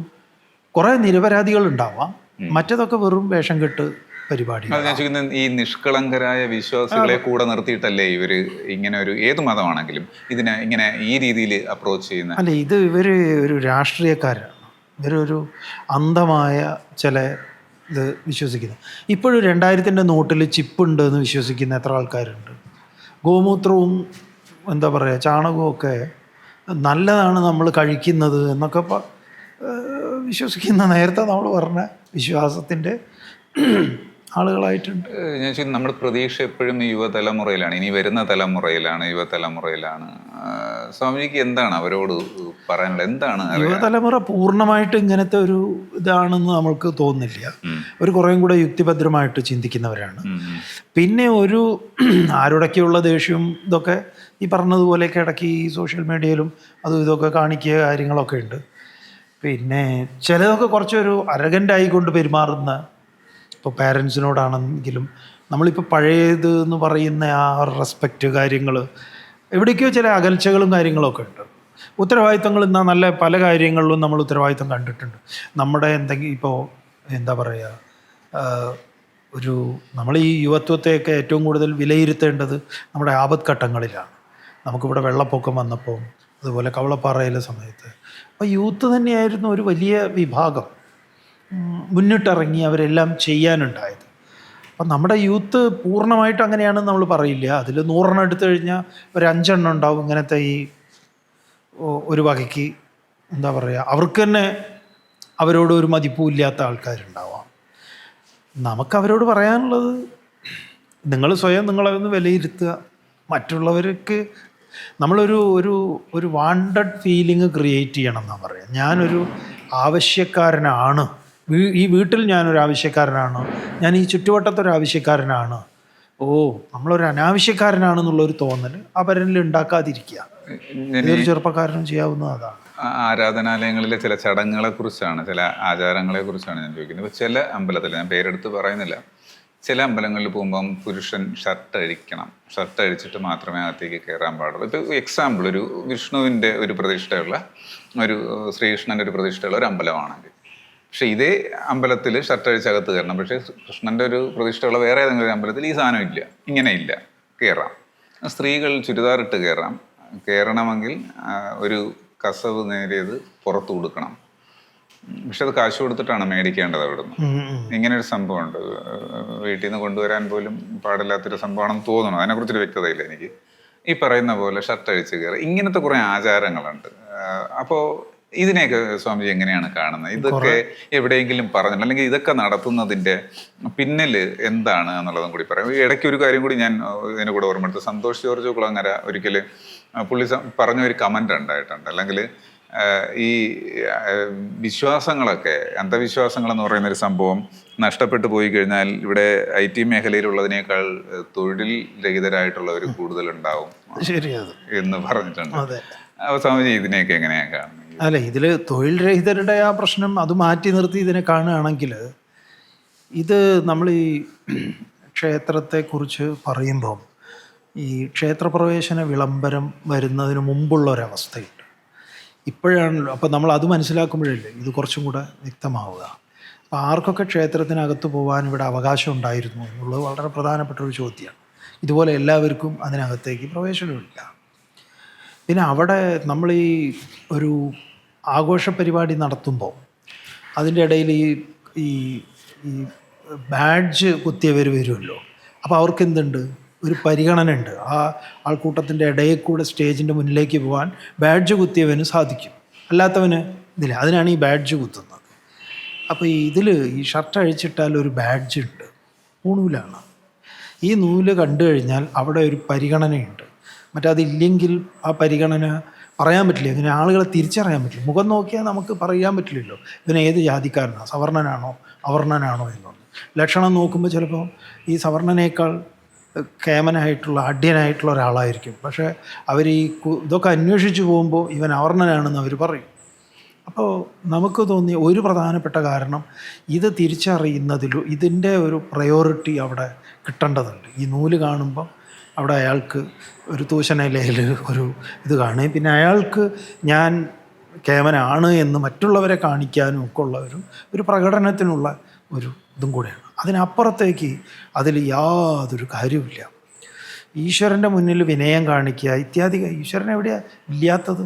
കുറേ നിരപരാധികൾ ഉണ്ടാവാം, മറ്റതൊക്കെ വെറും വേഷം കെട്ട് പരിപാടി. ഞാൻ ചോദിക്കുന്നത്, ഈ നിഷ്കളങ്കരായ വിശ്വാസികളെ കൂടെ നിർത്തിയിട്ടല്ലേ ഇവര് ഇങ്ങനെ ഒരു ഏത് മതമാണെങ്കിലും ഇതിനെ ഇങ്ങനെ ഈ രീതിയിൽ അപ്രോച്ച് ചെയ്യുന്നത്? അല്ല, ഇവര് ഒരു രാഷ്ട്രീയക്കാരാണ്, ഇവരൊരു അന്ധമായ ചില ഇത് വിശ്വസിക്കുന്നത്. ഇപ്പോഴും 2000-ൻ്റെ നോട്ടിൽ ചിപ്പുണ്ട് എന്ന് വിശ്വസിക്കുന്ന എത്ര ആൾക്കാരുണ്ട്? ഗോമൂത്രവും എന്താ പറയുക ചാണകവും ഒക്കെ നല്ലതാണ് നമ്മൾ കഴിക്കുന്നത് എന്നൊക്കെ വിശ്വസിക്കുന്ന നേരത്തെ നമ്മൾ പറഞ്ഞ വിശ്വാസത്തിൻ്റെ ആളുകളായിട്ടുണ്ട്. ഞാൻ ചോദിക്കുന്നത്, നമ്മുടെ പ്രതീക്ഷ എപ്പോഴും യുവതലമുറയിലാണ്, ഇനി വരുന്ന യുവതലമുറയിലാണ്. സ്വാമിജിക്ക് എന്താണ് അവരോട് പറയാനുള്ളത്? എന്താണ് യുവതലമുറ പൂർണ്ണമായിട്ട് ഇങ്ങനത്തെ ഒരു ഇതാണെന്ന് നമ്മൾക്ക് തോന്നുന്നില്ല. ഒരു കുറേയും കൂടെ യുക്തിഭദ്രമായിട്ട് ചിന്തിക്കുന്നവരാണ്. പിന്നെ ഒരു ആരോടൊക്കെയുള്ള ദേഷ്യവും ഇതൊക്കെ ഈ പറഞ്ഞതുപോലെയൊക്കെ ഇടയ്ക്ക് ഈ സോഷ്യൽ മീഡിയയിലും അതും ഇതൊക്കെ കാണിക്കുക കാര്യങ്ങളൊക്കെ ഉണ്ട്. പിന്നെ ചിലതൊക്കെ കുറച്ചൊരു അരഗൻ്റായിക്കൊണ്ട് പെരുമാറുന്ന, ഇപ്പോൾ പാരൻസിനോടാണെങ്കിലും നമ്മളിപ്പോൾ പഴയത് എന്ന് പറയുന്ന ആ റെസ്പെക്റ്റ് കാര്യങ്ങൾ എവിടേക്കോ ചില അകൽച്ചകളും കാര്യങ്ങളൊക്കെ ഉണ്ട്. ഉത്തരവാദിത്തങ്ങൾ എന്നാൽ നല്ല പല കാര്യങ്ങളിലും നമ്മൾ ഉത്തരവാദിത്തം കണ്ടിട്ടുണ്ട്. നമ്മുടെ എന്തെങ്കിലും ഇപ്പോൾ എന്താ പറയുക, നമ്മൾ ഈ യുവത്വത്തെയൊക്കെ ഏറ്റവും കൂടുതൽ വിലയിരുത്തേണ്ടത് നമ്മുടെ ആപത്ഘട്ടങ്ങളിലാണ്. നമുക്കിവിടെ വെള്ളപ്പൊക്കം വന്നപ്പോൾ, അതുപോലെ കവളപ്പാറയിലെ സമയത്ത്, അപ്പോൾ യൂത്ത് തന്നെയായിരുന്നു ഒരു വലിയ വിഭാഗം മുന്നിട്ടിറങ്ങി അവരെല്ലാം ചെയ്യാനുണ്ടായത്. അപ്പം നമ്മുടെ യൂത്ത് പൂർണ്ണമായിട്ട് അങ്ങനെയാണെന്ന് നമ്മൾ പറയില്ല. അതിൽ 100 എടുത്തു കഴിഞ്ഞാൽ ഒരു 5 ഉണ്ടാവും ഇങ്ങനത്തെ ഈ ഒരു വകയ്ക്ക് എന്താ പറയുക, അവർക്ക് തന്നെ അവരോട് ഒരു മതിപ്പും ഇല്ലാത്ത ആൾക്കാരുണ്ടാവാം. നമുക്കവരോട് പറയാനുള്ളത്, നിങ്ങൾ സ്വയം നിങ്ങളെ ഒന്ന് വിലയിരുത്തുക. മറ്റുള്ളവർക്ക് നമ്മളൊരു വാണ്ടഡ് ഫീലിംഗ് ക്രിയേറ്റ് ചെയ്യണം എന്നാണ് പറയുക. ഞാനൊരു ആവശ്യക്കാരനാണ്, ഈ വീട്ടിൽ ഞാനൊരു ആവശ്യക്കാരനാണ്, ഞാൻ ഈ ചുറ്റുവട്ടത്തൊരു ആവശ്യക്കാരനാണ്, നമ്മളൊരു അനാവശ്യക്കാരനാണെന്നുള്ളൊരു തോന്നൽ അവരിൽ ഉണ്ടാക്കാതിരിക്കുക. ഇതൊരു ചെറുപ്പക്കാരനും ചെയ്യാവുന്നത് അതാണ്. ആരാധനാലയങ്ങളിലെ ചില ചടങ്ങുകളെ കുറിച്ചാണ്, ചില ആചാരങ്ങളെ കുറിച്ചാണ് ഞാൻ ചോദിക്കുന്നത്. ഇപ്പോൾ ചില അമ്പലത്തിൽ, ഞാൻ പേരെടുത്ത് പറയുന്നില്ല, ചില അമ്പലങ്ങളിൽ പോകുമ്പം പുരുഷൻ ഷർട്ട് അഴിച്ചിട്ട് മാത്രമേ അകത്തേക്ക് കയറാൻ പാടുള്ളൂ. ഇപ്പോൾ എക്സാമ്പിൾ, ഒരു വിഷ്ണുവിൻ്റെ ഒരു പ്രതിഷ്ഠയുള്ള, ഒരു ശ്രീകൃഷ്ണൻ്റെ ഒരു പ്രതിഷ്ഠയുള്ള ഒരു അമ്പലമാണെങ്കിൽ, പക്ഷേ ഇതേ അമ്പലത്തിൽ ഷർട്ട് അഴിച്ചകത്ത് കയറണം. പക്ഷേ കൃഷ്ണൻ്റെ ഒരു പ്രതിഷ്ഠയുള്ള വേറെ ഏതെങ്കിലും ഒരു അമ്പലത്തിൽ ഈ സാധനം ഇല്ല, ഇങ്ങനെയില്ല, കയറാം. സ്ത്രീകൾ ചുരിദാറിട്ട് കയറണമെങ്കിൽ ഒരു കസവ് നേരിയത് പുറത്ത് കൊടുക്കണം. പക്ഷെ അത് കാശ് കൊടുത്തിട്ടാണ് മേടിക്കേണ്ടത് അവിടുന്ന്. ഇങ്ങനെ ഒരു സംഭവമുണ്ട്. വീട്ടിൽ നിന്ന് കൊണ്ടുവരാൻ പോലും പാടില്ലാത്തൊരു സംഭവമാണെന്ന് തോന്നുന്നു. അതിനെക്കുറിച്ചൊരു വ്യക്തതയില്ല എനിക്ക്. ഈ പറയുന്ന പോലെ ഷർട്ട് അഴിച്ച് കയറി, ഇങ്ങനത്തെ കുറേ ആചാരങ്ങളുണ്ട്. അപ്പോൾ ഇതിനെയൊക്കെ സ്വാമിജി എങ്ങനെയാണ് കാണുന്നത്? ഇതൊക്കെ എവിടെയെങ്കിലും പറഞ്ഞിട്ടുണ്ട്, അല്ലെങ്കിൽ ഇതൊക്കെ നടത്തുന്നതിൻ്റെ പിന്നിൽ എന്താണ് എന്നുള്ളതും കൂടി പറയാം. ഇടയ്ക്ക് ഒരു കാര്യം കൂടി ഞാൻ ഇതിനെ കൂടെ ഓർമ്മയെടുത്ത്, സന്തോഷ് ജോർജ് കുളങ്ങര ഒരിക്കൽ പുള്ളി പറഞ്ഞ ഒരു കമൻ്റ് ഉണ്ടായിട്ടുണ്ട്. അല്ലെങ്കിൽ ഈ വിശ്വാസങ്ങളൊക്കെ, അന്ധവിശ്വാസങ്ങളെന്ന് പറയുന്നൊരു സംഭവം നഷ്ടപ്പെട്ടു പോയി കഴിഞ്ഞാൽ ഇവിടെ IT മേഖലയിലുള്ളതിനേക്കാൾ തൊഴിൽ രഹിതരായിട്ടുള്ളവർ കൂടുതലുണ്ടാവും എന്ന് പറഞ്ഞിട്ടുണ്ട്. അപ്പോൾ സ്വാമിജി ഇതിനെയൊക്കെ എങ്ങനെയാണ് കാണുന്നത്? അല്ല, ഇതിൽ തൊഴിൽ രഹിതരുടെ ആ പ്രശ്നം അത് മാറ്റി നിർത്തി ഇതിനെ കാണുകയാണെങ്കിൽ, ഇത് നമ്മൾ ഈ ക്ഷേത്രത്തെക്കുറിച്ച് പറയുമ്പം ഈ ക്ഷേത്രപ്രവേശന വിളംബരം വരുന്നതിന് മുമ്പുള്ള ഒരവസ്ഥയുണ്ട്. ഇപ്പോഴാണല്ലോ, അപ്പോൾ നമ്മൾ അത് മനസ്സിലാക്കുമ്പോഴല്ലേ ഇത് കുറച്ചും കൂടെ വ്യക്തമാവുക. അപ്പോൾ ആർക്കൊക്കെ ക്ഷേത്രത്തിനകത്ത് പോകാൻ ഇവിടെ അവകാശം ഉണ്ടായിരുന്നു എന്നുള്ളത് വളരെ പ്രധാനപ്പെട്ടൊരു ചോദ്യമാണ്. ഇതുപോലെ എല്ലാവർക്കും അതിനകത്തേക്ക് പ്രവേശനമില്ല. പിന്നെ അവിടെ നമ്മൾ ഒരു ആഘോഷ പരിപാടി നടത്തുമ്പോൾ അതിൻ്റെ ഇടയിൽ ഈ ബാഡ്ജ് കുത്തിയവർ വരുമല്ലോ. അപ്പോൾ അവർക്ക് എന്തുണ്ട്, ഒരു പരിഗണന ഉണ്ട്. ആ ആൾക്കൂട്ടത്തിൻ്റെ ഇടയിൽ കൂടെ സ്റ്റേജിൻ്റെ മുന്നിലേക്ക് പോകാൻ ബാഡ്ജ് കുത്തിയവന് സാധിക്കും, അല്ലാത്തവന് ഇതില്ല. അതിനാണ് ഈ ബാഡ്ജ് കുത്തുന്നത്. അപ്പോൾ ഇതിൽ ഈ ഷർട്ട് അഴിച്ചിട്ടാൽ ഒരു ബാഡ്ജ് ഉണ്ട്, നൂലാണ്. ഈ നൂല് കണ്ടു കഴിഞ്ഞാൽ അവിടെ ഒരു പരിഗണനയുണ്ട്. മറ്റതില്ലെങ്കിൽ ആ പരിഗണന പറയാൻ പറ്റില്ല. ഇങ്ങനെ ആളുകളെ തിരിച്ചറിയാൻ പറ്റില്ല. മുഖം നോക്കിയാൽ നമുക്ക് പറയാൻ പറ്റില്ലല്ലോ ഇവൻ ഏത് ജാതിക്കാരനാണ്, സവർണനാണോ അവർണനാണോ എന്നൊന്നും. ലക്ഷണം നോക്കുമ്പോൾ ചിലപ്പോൾ ഈ സവർണനേക്കാൾ കേമനായിട്ടുള്ള അഢ്യനായിട്ടുള്ള ഒരാളായിരിക്കും. പക്ഷേ അവർ ഈ ഇതൊക്കെ അന്വേഷിച്ച് പോകുമ്പോൾ ഇവൻ അവർണനാണെന്ന് അവർ പറയും. അപ്പോൾ നമുക്ക് തോന്നിയ ഒരു പ്രധാനപ്പെട്ട കാരണം ഇത് തിരിച്ചറിയുന്നതിലും ഇതിൻ്റെ ഒരു പ്രയോറിറ്റി അവിടെ കിട്ടേണ്ടതുണ്ട്. ഈ നൂല് കാണുമ്പം അവിടെ അയാൾക്ക് ഒരു തൂശനിലയിൽ ഒരു ഇത് കാണുകയും പിന്നെ അയാൾക്ക് ഞാൻ കേമനാണ് എന്ന് മറ്റുള്ളവരെ കാണിക്കാനും ഒക്കെ ഉള്ള ഒരു പ്രകടനത്തിനുള്ള ഒരു ഇതും കൂടെയാണ്. അതിനപ്പുറത്തേക്ക് അതിൽ യാതൊരു കാര്യമില്ല. ഈശ്വരൻ്റെ മുന്നിൽ വിനയം കാണിക്കുക ഇത്യാദി. ഈശ്വരൻ എവിടെയാണ് ഇല്ലാത്തത്?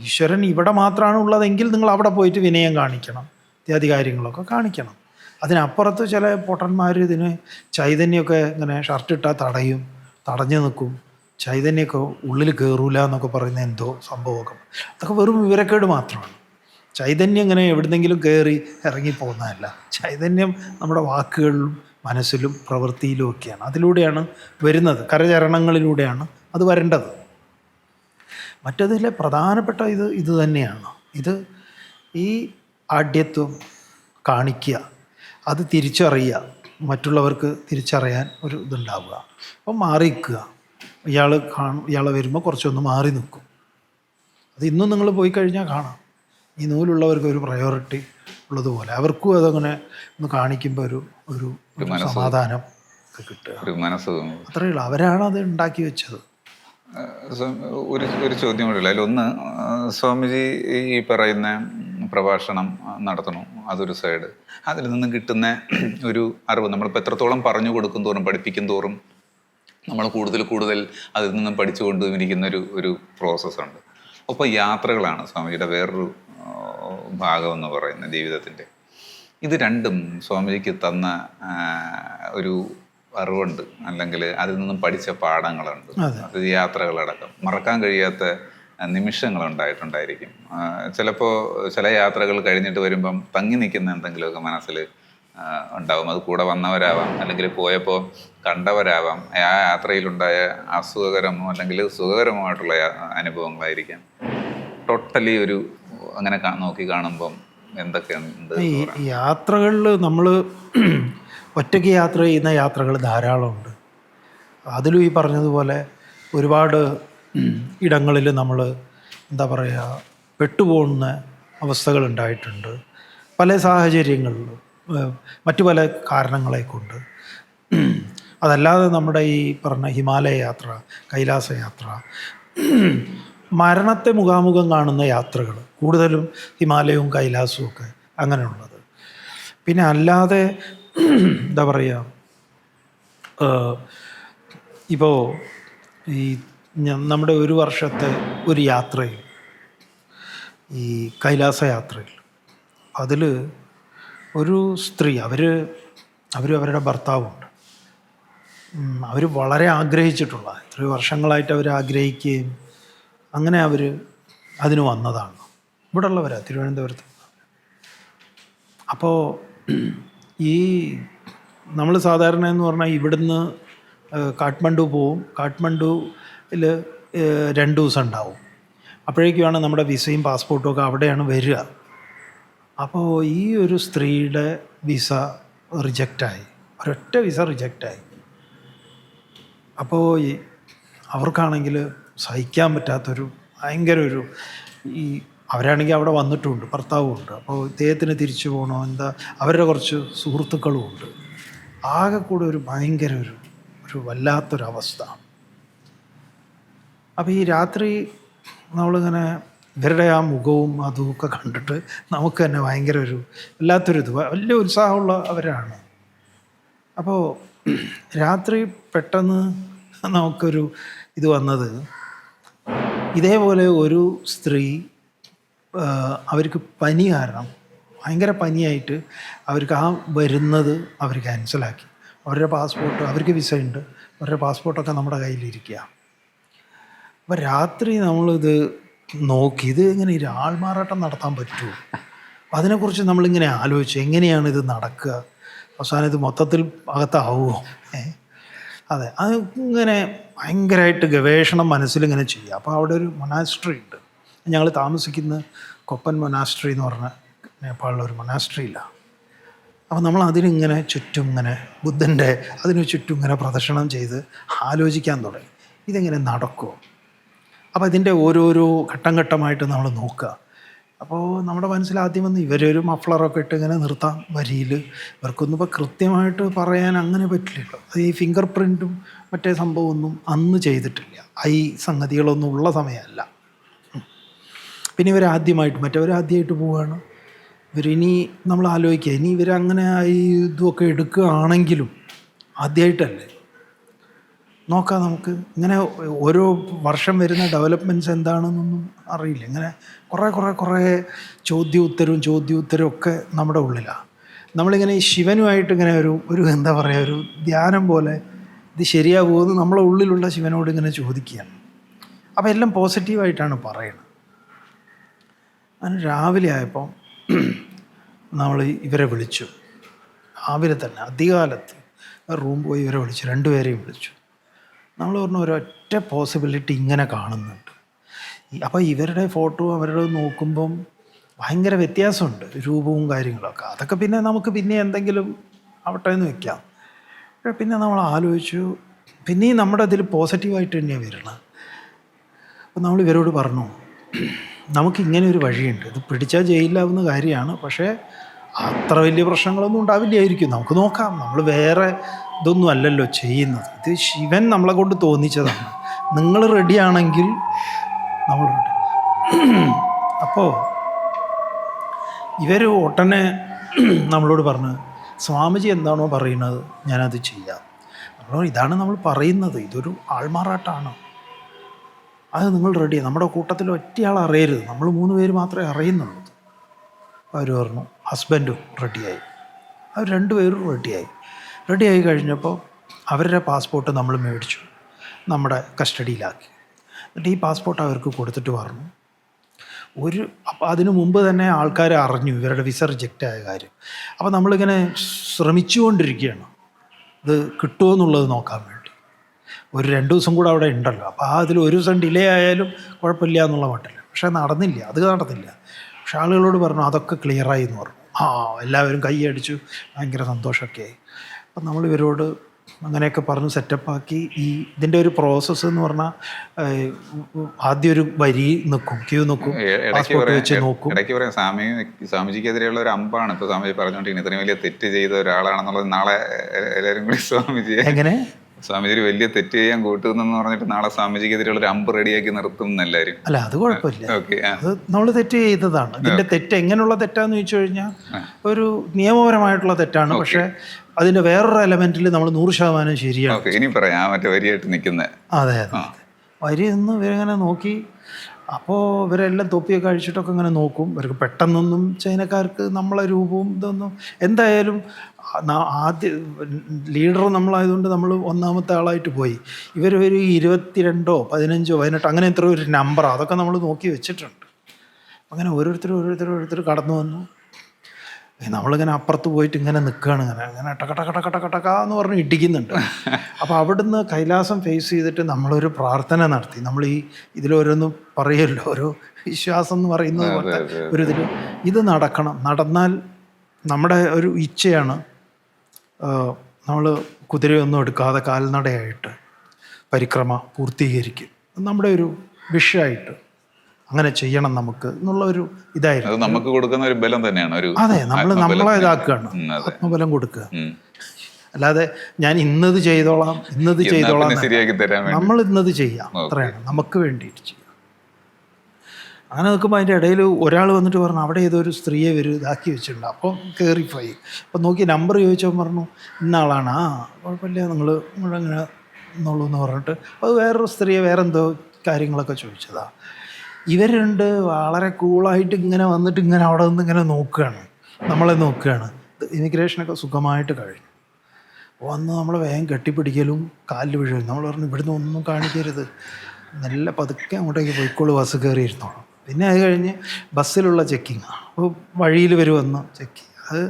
ഈശ്വരൻ ഇവിടെ മാത്രമാണ് ഉള്ളതെങ്കിൽ നിങ്ങൾ അവിടെ പോയിട്ട് വിനയം കാണിക്കണം, ഇത്യാദി കാര്യങ്ങളൊക്കെ കാണിക്കണം. അതിനപ്പുറത്ത് ചില പൊട്ടന്മാർ ഇതിന് ചൈതന്യമൊക്കെ ഇങ്ങനെ ഷർട്ടിട്ടാൽ തടഞ്ഞു നിൽക്കും, ചൈതന്യമൊക്കെ ഉള്ളിൽ കയറൂല എന്നൊക്കെ പറയുന്ന എന്തോ സംഭവമൊക്കെ. അതൊക്കെ വെറും വിവരക്കേട് മാത്രമാണ്. ചൈതന്യം ഇങ്ങനെ എവിടുന്നെങ്കിലും കയറി ഇറങ്ങിപ്പോകുന്നതല്ല. ചൈതന്യം നമ്മുടെ വാക്കുകളിലും മനസ്സിലും പ്രവൃത്തിയിലും ഒക്കെയാണ്. അതിലൂടെയാണ് വരുന്നത്, കരചരണങ്ങളിലൂടെയാണ് അത് വരേണ്ടത്. മറ്റതിലെ പ്രധാനപ്പെട്ട ഇത് തന്നെയാണ്. ഇത് ഈ ആഢ്യത്വം കാണിക്കുക, അത് തിരിച്ചറിയുക, മറ്റുള്ളവർക്ക് തിരിച്ചറിയാൻ ഒരു ഇതുണ്ടാവുക. അപ്പം മാറി നിൽക്കുക. ഇയാളെ വരുമ്പോൾ കുറച്ചൊന്ന് മാറി നിൽക്കും. അത് ഇന്നും നിങ്ങൾ പോയി കഴിഞ്ഞാൽ കാണാം. ഈ നൂലുള്ളവർക്ക് ഒരു പ്രയോറിറ്റി ഉള്ളതുപോലെ അവർക്കും അതങ്ങനെ ഒന്ന് കാണിക്കുമ്പോൾ ഒരു സമാധാനം ഒക്കെ കിട്ടുക. അത്രയേ ഉള്ളൂ. അവരാണ് അത് ഉണ്ടാക്കി വെച്ചത്. ഒരു ചോദ്യം കൂടെ ഉള്ളു. അതിലൊന്ന്, സ്വാമിജി ഈ പറയുന്ന പ്രഭാഷണം നടത്തണു, അതൊരു സൈഡ്. അതിൽ നിന്ന് കിട്ടുന്ന ഒരു അറിവ് നമ്മളിപ്പോൾ എത്രത്തോളം പറഞ്ഞു കൊടുക്കും തോറും, പഠിപ്പിക്കും തോറും നമ്മൾ കൂടുതൽ അതിൽ നിന്നും പഠിച്ചു കൊണ്ടുവന്നിരിക്കുന്ന ഒരു പ്രോസസ്സുണ്ട്. അപ്പോൾ യാത്രകളാണ് സ്വാമിജിയുടെ വേറൊരു ഭാഗം എന്ന് പറയുന്നത് ജീവിതത്തിൻ്റെ. ഇത് രണ്ടും സ്വാമിജിക്ക് തന്ന ഒരു അറിവുണ്ട്, അല്ലെങ്കിൽ അതിൽ നിന്നും പഠിച്ച പാഠങ്ങളുണ്ട്. അത് യാത്രകളടക്കം മറക്കാൻ കഴിയാത്ത നിമിഷങ്ങളുണ്ടായിട്ടുണ്ടായിരിക്കും. ചിലപ്പോൾ ചില യാത്രകൾ കഴിഞ്ഞിട്ട് വരുമ്പം തങ്ങി നിൽക്കുന്ന എന്തെങ്കിലുമൊക്കെ മനസ്സിൽ ഉണ്ടാവും. അത് കൂടെ വന്നവരാവാം, അല്ലെങ്കിൽ പോയപ്പോൾ കണ്ടവരാവാം. ആ യാത്രയിലുണ്ടായ അസുഖകരമോ അല്ലെങ്കിൽ സുഖകരമായിട്ടുള്ള അനുഭവങ്ങളായിരിക്കാം. ടോട്ടലി ഒരു അങ്ങനെ നോക്കി കാണുമ്പം എന്തൊക്കെയുണ്ട്? ഈ യാത്രകളിൽ നമ്മൾ ഒറ്റയ്ക്ക് യാത്ര ചെയ്യുന്ന യാത്രകൾ ധാരാളമുണ്ട്. അതിലും ഈ പറഞ്ഞതുപോലെ ഒരുപാട് ഇടങ്ങളിൽ നമ്മൾ എന്താ പറയുക പെട്ടുപോകുന്ന അവസ്ഥകളുണ്ടായിട്ടുണ്ട്. പല സാഹചര്യങ്ങളിലും മറ്റു പല കാരണങ്ങളെ കൊണ്ട്. അതല്ലാതെ നമ്മുടെ ഈ പറഞ്ഞ ഹിമാലയ യാത്ര, കൈലാസ യാത്ര, മരണത്തെ മുഖാമുഖം കാണുന്ന യാത്രകൾ കൂടുതലും ഹിമാലയവും കൈലാസവും ഒക്കെ അങ്ങനെയുള്ളത്. പിന്നെ അല്ലാതെ എന്താ പറയുക, ഇപ്പോൾ ഈ നമ്മുടെ ഒരു വർഷത്തെ ഒരു യാത്രയിൽ, ഈ കൈലാസ യാത്രയിൽ, അതിൽ ഒരു സ്ത്രീ, അവരുടെ ഭർത്താവുണ്ട്. അവർ വളരെ ആഗ്രഹിച്ചിട്ടുള്ള, എത്രയോ വർഷങ്ങളായിട്ട് അവർ ആഗ്രഹിക്കുകയും അങ്ങനെ അവർ അതിന് വന്നതാണ്. ഇവിടെ ഉള്ളവരാണ്, തിരുവനന്തപുരത്ത്. അപ്പോൾ ഈ നമ്മൾ സാധാരണ എന്ന് പറഞ്ഞാൽ ഇവിടുന്ന് കാഠ്മണ്ഡു പോവും. കാഠ്മണ്ഡുവിൽ 2 ദിവസം ഉണ്ടാവും. അപ്പോഴേക്കുമാണ് നമ്മുടെ വിസയും പാസ്പോർട്ടും ഒക്കെ അവിടെയാണ് വരിക. അപ്പോൾ ഈ ഒരു സ്ത്രീയുടെ വിസ റിജക്റ്റായി, ഒരൊറ്റ വിസ റിജക്റ്റായി. അപ്പോൾ അവർക്കാണെങ്കിൽ സഹിക്കാൻ പറ്റാത്തൊരു ഭയങ്കര ഈ അവരാണെങ്കിൽ അവിടെ വന്നിട്ടുമുണ്ട്, ഭർത്താവുമുണ്ട്. അപ്പോൾ ഇദ്ദേഹത്തിന് തിരിച്ചു പോകണോ എന്താ, അവരുടെ കുറച്ച് സുഹൃത്തുക്കളും ഉണ്ട്. ആകെ കൂടെ ഒരു ഭയങ്കര ഒരു വല്ലാത്തൊരവസ്ഥ. അപ്പോൾ ഈ രാത്രി നമ്മളിങ്ങനെ ഇവരുടെ ആ മുഖവും അതും ഒക്കെ കണ്ടിട്ട് നമുക്ക് തന്നെ ഭയങ്കര വല്ലാത്തൊരിത്, വലിയ ഉത്സാഹമുള്ള അവരാണ്. അപ്പോൾ രാത്രി പെട്ടെന്ന് നമുക്കൊരു ഇത് വന്നത്, ഇതേപോലെ ഒരു സ്ത്രീ അവർക്ക് പനി കാരണം ഭയങ്കര പനിയായിട്ട് അവർക്ക് ആ വരുന്നത് അവർ ക്യാൻസലാക്കി. അവരുടെ പാസ്പോർട്ട്, അവർക്ക് വിസ ഉണ്ട്, അവരുടെ പാസ്പോർട്ടൊക്കെ നമ്മുടെ കയ്യിലിരിക്കുക. അപ്പോൾ രാത്രി നമ്മളിത് നോക്കി, ഇത് എങ്ങനെ ഈ ആൾമാറാട്ടം നടത്താൻ പറ്റുമോ? അതിനെക്കുറിച്ച് നമ്മളിങ്ങനെ ആലോചിച്ചു, എങ്ങനെയാണ് ഇത് നടക്കുക, അവസാനം ഇത് മൊത്തത്തിൽ അകത്താവുമോ? അതെ, അത് ഇങ്ങനെ ഭയങ്കരമായിട്ട് ഗവേഷണം മനസ്സിലിങ്ങനെ ചെയ്യുക. അപ്പോൾ അവിടെ ഒരു മൊനാസ്ട്രി ഉണ്ട്. ഞങ്ങൾ താമസിക്കുന്ന കൊപ്പൻ മൊനാസ്ട്രി എന്ന് പറഞ്ഞ നേപ്പാളിലൊരു മൊനാസ്ട്രിയിലാണ്. അപ്പോൾ നമ്മൾ അതിനിങ്ങനെ ചുറ്റും ഇങ്ങനെ ബുദ്ധൻ്റെ അതിന് ചുറ്റും ഇങ്ങനെ പ്രദക്ഷിണം ചെയ്ത് ആലോചിക്കാൻ തുടങ്ങി, ഇതെങ്ങനെ നടക്കുമോ? അപ്പോൾ ഇതിൻ്റെ ഓരോരോ ഘട്ടം ഘട്ടമായിട്ട് നമ്മൾ നോക്കുക. അപ്പോൾ നമ്മുടെ മനസ്സിൽ ആദ്യം വന്ന് ഇവരൊരു മഫ്ലറൊക്കെ ഇട്ട് ഇങ്ങനെ നിർത്താം വരിയിൽ. ഇവർക്കൊന്നും ഇപ്പോൾ കൃത്യമായിട്ട് പറയാൻ അങ്ങനെ പറ്റില്ലല്ലോ. അത് ഈ ഫിംഗർ പ്രിൻറ്റും മറ്റേ സംഭവമൊന്നും അന്ന് ചെയ്തിട്ടില്ല, ഈ സംഗതികളൊന്നും ഉള്ള സമയമല്ല. പിന്നെ ഇവരാദ്യമായിട്ട് മറ്റവരാദ്യമായിട്ട് പോവുകയാണ്. ഇവരിനി നമ്മൾ ആലോചിക്കുക, ഇനി ഇവരങ്ങനെ ഈ ഇതുമൊക്കെ എടുക്കുകയാണെങ്കിലും ആദ്യമായിട്ടല്ലേ നോക്കാം. നമുക്ക് ഇങ്ങനെ ഓരോ വർഷം വരുന്ന ഡെവലപ്മെൻറ്റ്സ് എന്താണെന്നൊന്നും അറിയില്ല. ഇങ്ങനെ കുറേ ചോദ്യോത്തരവും ഒക്കെ നമ്മുടെ ഉള്ളിലാണ്. നമ്മളിങ്ങനെ ഈ ശിവനുമായിട്ട് ഇങ്ങനെ ഒരു എന്താ പറയുക, ഒരു ധ്യാനം പോലെ ഇത് ശരിയാകുമെന്ന് നമ്മളെ ഉള്ളിലുള്ള ശിവനോട് ഇങ്ങനെ ചോദിക്കുകയാണ്. അപ്പോൾ എല്ലാം പോസിറ്റീവായിട്ടാണ് പറയുന്നത്. അങ്ങനെ രാവിലെ ആയപ്പോൾ നമ്മൾ ഇവരെ വിളിച്ചു. രാവിലെ തന്നെ അധികാലത്ത് റൂം പോയി ഇവരെ വിളിച്ചു, രണ്ടുപേരെയും വിളിച്ചു. നമ്മൾ പറഞ്ഞു ഒരൊറ്റ പോസിബിലിറ്റി ഇങ്ങനെ കാണുന്നുണ്ട്. അപ്പോൾ ഇവരുടെ ഫോട്ടോ അവരുടെ നോക്കുമ്പം ഭയങ്കര വ്യത്യാസമുണ്ട്, രൂപവും കാര്യങ്ങളൊക്കെ. അതൊക്കെ പിന്നെ നമുക്ക് പിന്നെ എന്തെങ്കിലും ആവട്ടെ എന്ന് വെക്കാം. പിന്നെ നമ്മൾ ആലോചിച്ചു, പിന്നെയും നമ്മുടെ ഇതിൽ പോസിറ്റീവായിട്ട് തന്നെയാണ് വരുന്നത്. അപ്പോൾ നമ്മൾ ഇവരോട് പറഞ്ഞു, നമുക്കിങ്ങനെ ഒരു വഴിയുണ്ട്, ഇത് പിടിച്ചാൽ ജയിലിലാവുന്ന കാര്യമാണ്, പക്ഷേ അത്ര വലിയ പ്രശ്നങ്ങളൊന്നും ഉണ്ടാവില്ലായിരിക്കും, നമുക്ക് നോക്കാം. നമ്മൾ വേറെ ഇതൊന്നും അല്ലല്ലോ ചെയ്യുന്നത്, ഇത് ശിവൻ നമ്മളെ കൊണ്ട് തോന്നിച്ചതാണ്, നിങ്ങൾ റെഡിയാണെങ്കിൽ നമ്മൾ റെഡി. അപ്പോൾ ഇവർ ഉടനെ നമ്മളോട് പറഞ്ഞ്, സ്വാമിജി എന്താണോ പറയുന്നത് ഞാനത് ചെയ്യാം. നമ്മൾ ഇതാണ് നമ്മൾ പറയുന്നത്, ഇതൊരു ആൾമാറാട്ടാണ്, അത് നിങ്ങൾ റെഡിയാണ്, നമ്മുടെ കൂട്ടത്തിൽ ഒറ്റയാൾ അറിയരുത്, നമ്മൾ 3 പേര് മാത്രമേ അറിയുന്നുള്ളൂ. അവർ പറഞ്ഞു ഹസ്ബൻഡും റെഡിയായി, അവർ 2 പേരും റെഡിയായി കഴിഞ്ഞപ്പോൾ അവരുടെ പാസ്പോർട്ട് നമ്മൾ മേടിച്ചു, നമ്മുടെ കസ്റ്റഡിയിലാക്കി. എന്നിട്ട് ഈ പാസ്പോർട്ട് അവർക്ക് കൊടുത്തിട്ട് പറഞ്ഞു അപ്പോൾ അതിനു മുമ്പ് തന്നെ ആൾക്കാർ അറിഞ്ഞു ഇവരുടെ വിസ റിജക്റ്റ് ആയ കാര്യം. അപ്പോൾ നമ്മളിങ്ങനെ ശ്രമിച്ചുകൊണ്ടിരിക്കുകയാണ് ഇത് കിട്ടുമോ എന്നുള്ളത് നോക്കാൻ വേണ്ടി. ഒരു 2 ദിവസം കൂടെ അവിടെ ഉണ്ടല്ലോ, അപ്പോൾ അതിൽ 1 ദിവസം ഡിലേ ആയാലും കുഴപ്പമില്ല എന്നുള്ള മട്ടില്ല. പക്ഷേ നടന്നില്ല. പക്ഷെ ആളുകളോട് പറഞ്ഞു അതൊക്കെ ക്ലിയറായി എന്ന് പറഞ്ഞു. എല്ലാവരും കൈയടിച്ചു, ഭയങ്കര സന്തോഷമൊക്കെ ആയി. അപ്പം നമ്മൾ ഇവരോട് അങ്ങനെയൊക്കെ പറഞ്ഞ് സെറ്റപ്പാക്കി. ഇതിൻ്റെ ഒരു പ്രോസസ്സ് എന്ന് പറഞ്ഞാൽ ആദ്യം ഒരു വരി നിൽക്കും, ക്യൂ നിൽക്കും, പാസ്പോർട്ട് വെച്ച് നോക്കും. ഇടയ്ക്ക് പറയാം സ്വാമിജിക്കെതിരെയുള്ള ഒരു അമ്പാണ് ഇപ്പോൾ സ്വാമിജി പറഞ്ഞുകൊണ്ടിരിക്കുന്നത്. ഇത്രയും വലിയ തെറ്റ് ചെയ്ത ഒരാളാണെന്നുള്ളത് നാളെ എല്ലാവരും കൂടി സ്വാമിജിയെ എങ്ങനെ സ്വാമിജി ഒരു വലിയ തെറ്റ് ചെയ്യാൻ കൂട്ടുന്നെന്ന് പറഞ്ഞിട്ട് നാളെ സ്വാമിജിക്കെതിരെയുള്ള ഒരു അമ്പ് റെഡിയാക്കി നിർത്തും എല്ലാവരും. അല്ല, അത് കുഴപ്പമില്ല, അത് നമ്മൾ തെറ്റ് ചെയ്തതാണ്. ഇതിൻ്റെ തെറ്റ് എങ്ങനെയുള്ള തെറ്റാന്ന് ചോദിച്ചു കഴിഞ്ഞാൽ ഒരു നിയമപരമായിട്ടുള്ള തെറ്റാണ്. പക്ഷേ അതിൻ്റെ വേറൊരു എലമെന്റിൽ നമ്മൾ 100% ശരിയാണ്. ഇനി പറയാം മറ്റേ വരിയായിട്ട് നിൽക്കുന്നത്. അതെ, വരി നിന്ന് ഇവരിങ്ങനെ നോക്കി. അപ്പോൾ ഇവരെല്ലാം തൊപ്പിയൊക്കെ അഴിച്ചിട്ടൊക്കെ ഇങ്ങനെ നോക്കും. ഇവർക്ക് പെട്ടെന്നൊന്നും ചൈനക്കാർക്ക് നമ്മളെ രൂപവും ഇതൊന്നും, എന്തായാലും ആദ്യ ലീഡർ നമ്മളായതുകൊണ്ട് നമ്മൾ ഒന്നാമത്തെ ആളായിട്ട് പോയി. ഇവർ ഒരു 22, 15, 18 അങ്ങനെ എത്ര ഒരു നമ്പർ അതൊക്കെ നമ്മൾ നോക്കി വെച്ചിട്ടുണ്ട്. അങ്ങനെ ഓരോരുത്തർ കടന്നു വന്നു. നമ്മളിങ്ങനെ അപ്പുറത്ത് പോയിട്ട് ഇങ്ങനെ നിൽക്കുകയാണ്, അങ്ങനെ ടക എന്ന് പറഞ്ഞ് ഇടിക്കുന്നുണ്ട്. അപ്പോൾ അവിടുന്ന് കൈലാസം ഫേസ് ചെയ്തിട്ട് നമ്മളൊരു പ്രാർത്ഥന നടത്തി. നമ്മൾ ഇതിലോരോന്നും പറയുമല്ലോ, ഓരോ വിശ്വാസം എന്ന് പറയുന്നത് പോലത്തെ ഒരു ഇത് നടന്നാൽ നമ്മുടെ ഒരു ഇച്ഛയാണ്. നമ്മൾ കുതിരയൊന്നും എടുക്കാതെ കാൽനടയായിട്ട് പരിക്രമ പൂർത്തീകരിക്കും, നമ്മുടെ ഒരു വിഷയമായിട്ട് അങ്ങനെ ചെയ്യണം നമുക്ക് എന്നുള്ള ഒരു ഇതായിരുന്നു. നമുക്ക് കൊടുക്കുന്ന ഒരു ബലം തന്നെയാണ്. അതെ, നമ്മളെ ഇതാക്കുകയാണ്, ആത്മബലം കൊടുക്കുക. അല്ലാതെ ഞാൻ ഇന്നത് ചെയ്തോളാം നമ്മൾ ഇന്നത് ചെയ്യാം, അത്രയാണ്, നമുക്ക് വേണ്ടിയിട്ട് ചെയ്യാം. അങ്ങനെ നിൽക്കുമ്പോൾ അതിൻ്റെ ഇടയിൽ ഒരാൾ വന്നിട്ട് പറഞ്ഞു അവിടെ ഏതോ ഒരു സ്ത്രീയെ ഇതാക്കി വെച്ചിട്ടുണ്ട്. അപ്പോൾ കയറിപ്പോയി. അപ്പോൾ നോക്കി നമ്പർ ചോദിച്ചപ്പോൾ പറഞ്ഞു ഇന്ന ആളാണ്. കുഴപ്പമില്ല, നിങ്ങളങ്ങനെ എന്നുള്ളൂ എന്ന് പറഞ്ഞിട്ട് അത് വേറൊരു സ്ത്രീയെ വേറെന്തോ കാര്യങ്ങളൊക്കെ ചോദിച്ചതാണ്. ഇവരുണ്ട് വളരെ കൂളായിട്ട് ഇങ്ങനെ വന്നിട്ട് ഇങ്ങനെ അവിടെ നിന്ന് ഇങ്ങനെ നോക്കുകയാണ്. നമ്മളെ നോക്കുകയാണ്. ഇമിഗ്രേഷനൊക്കെ സുഖമായിട്ട് കഴിഞ്ഞു. വന്ന് നമ്മൾ വേഗം കെട്ടിപ്പിടിക്കലും കാലിൽ വീഴും. നമ്മൾ പറഞ്ഞു ഇവിടുന്ന് ഒന്നും കാണിക്കരുത്, നല്ല പതുക്കെ അങ്ങോട്ടേക്ക് പോയിക്കോളൂ, ബസ് കയറി ഇരുന്നോളൂ. പിന്നെ അത് കഴിഞ്ഞ് ബസ്സിലുള്ള ചെക്കിങ്, അപ്പോൾ വഴിയിൽ വരുമെന്ന് ചെക്ക് ചെയ്യുക. അത്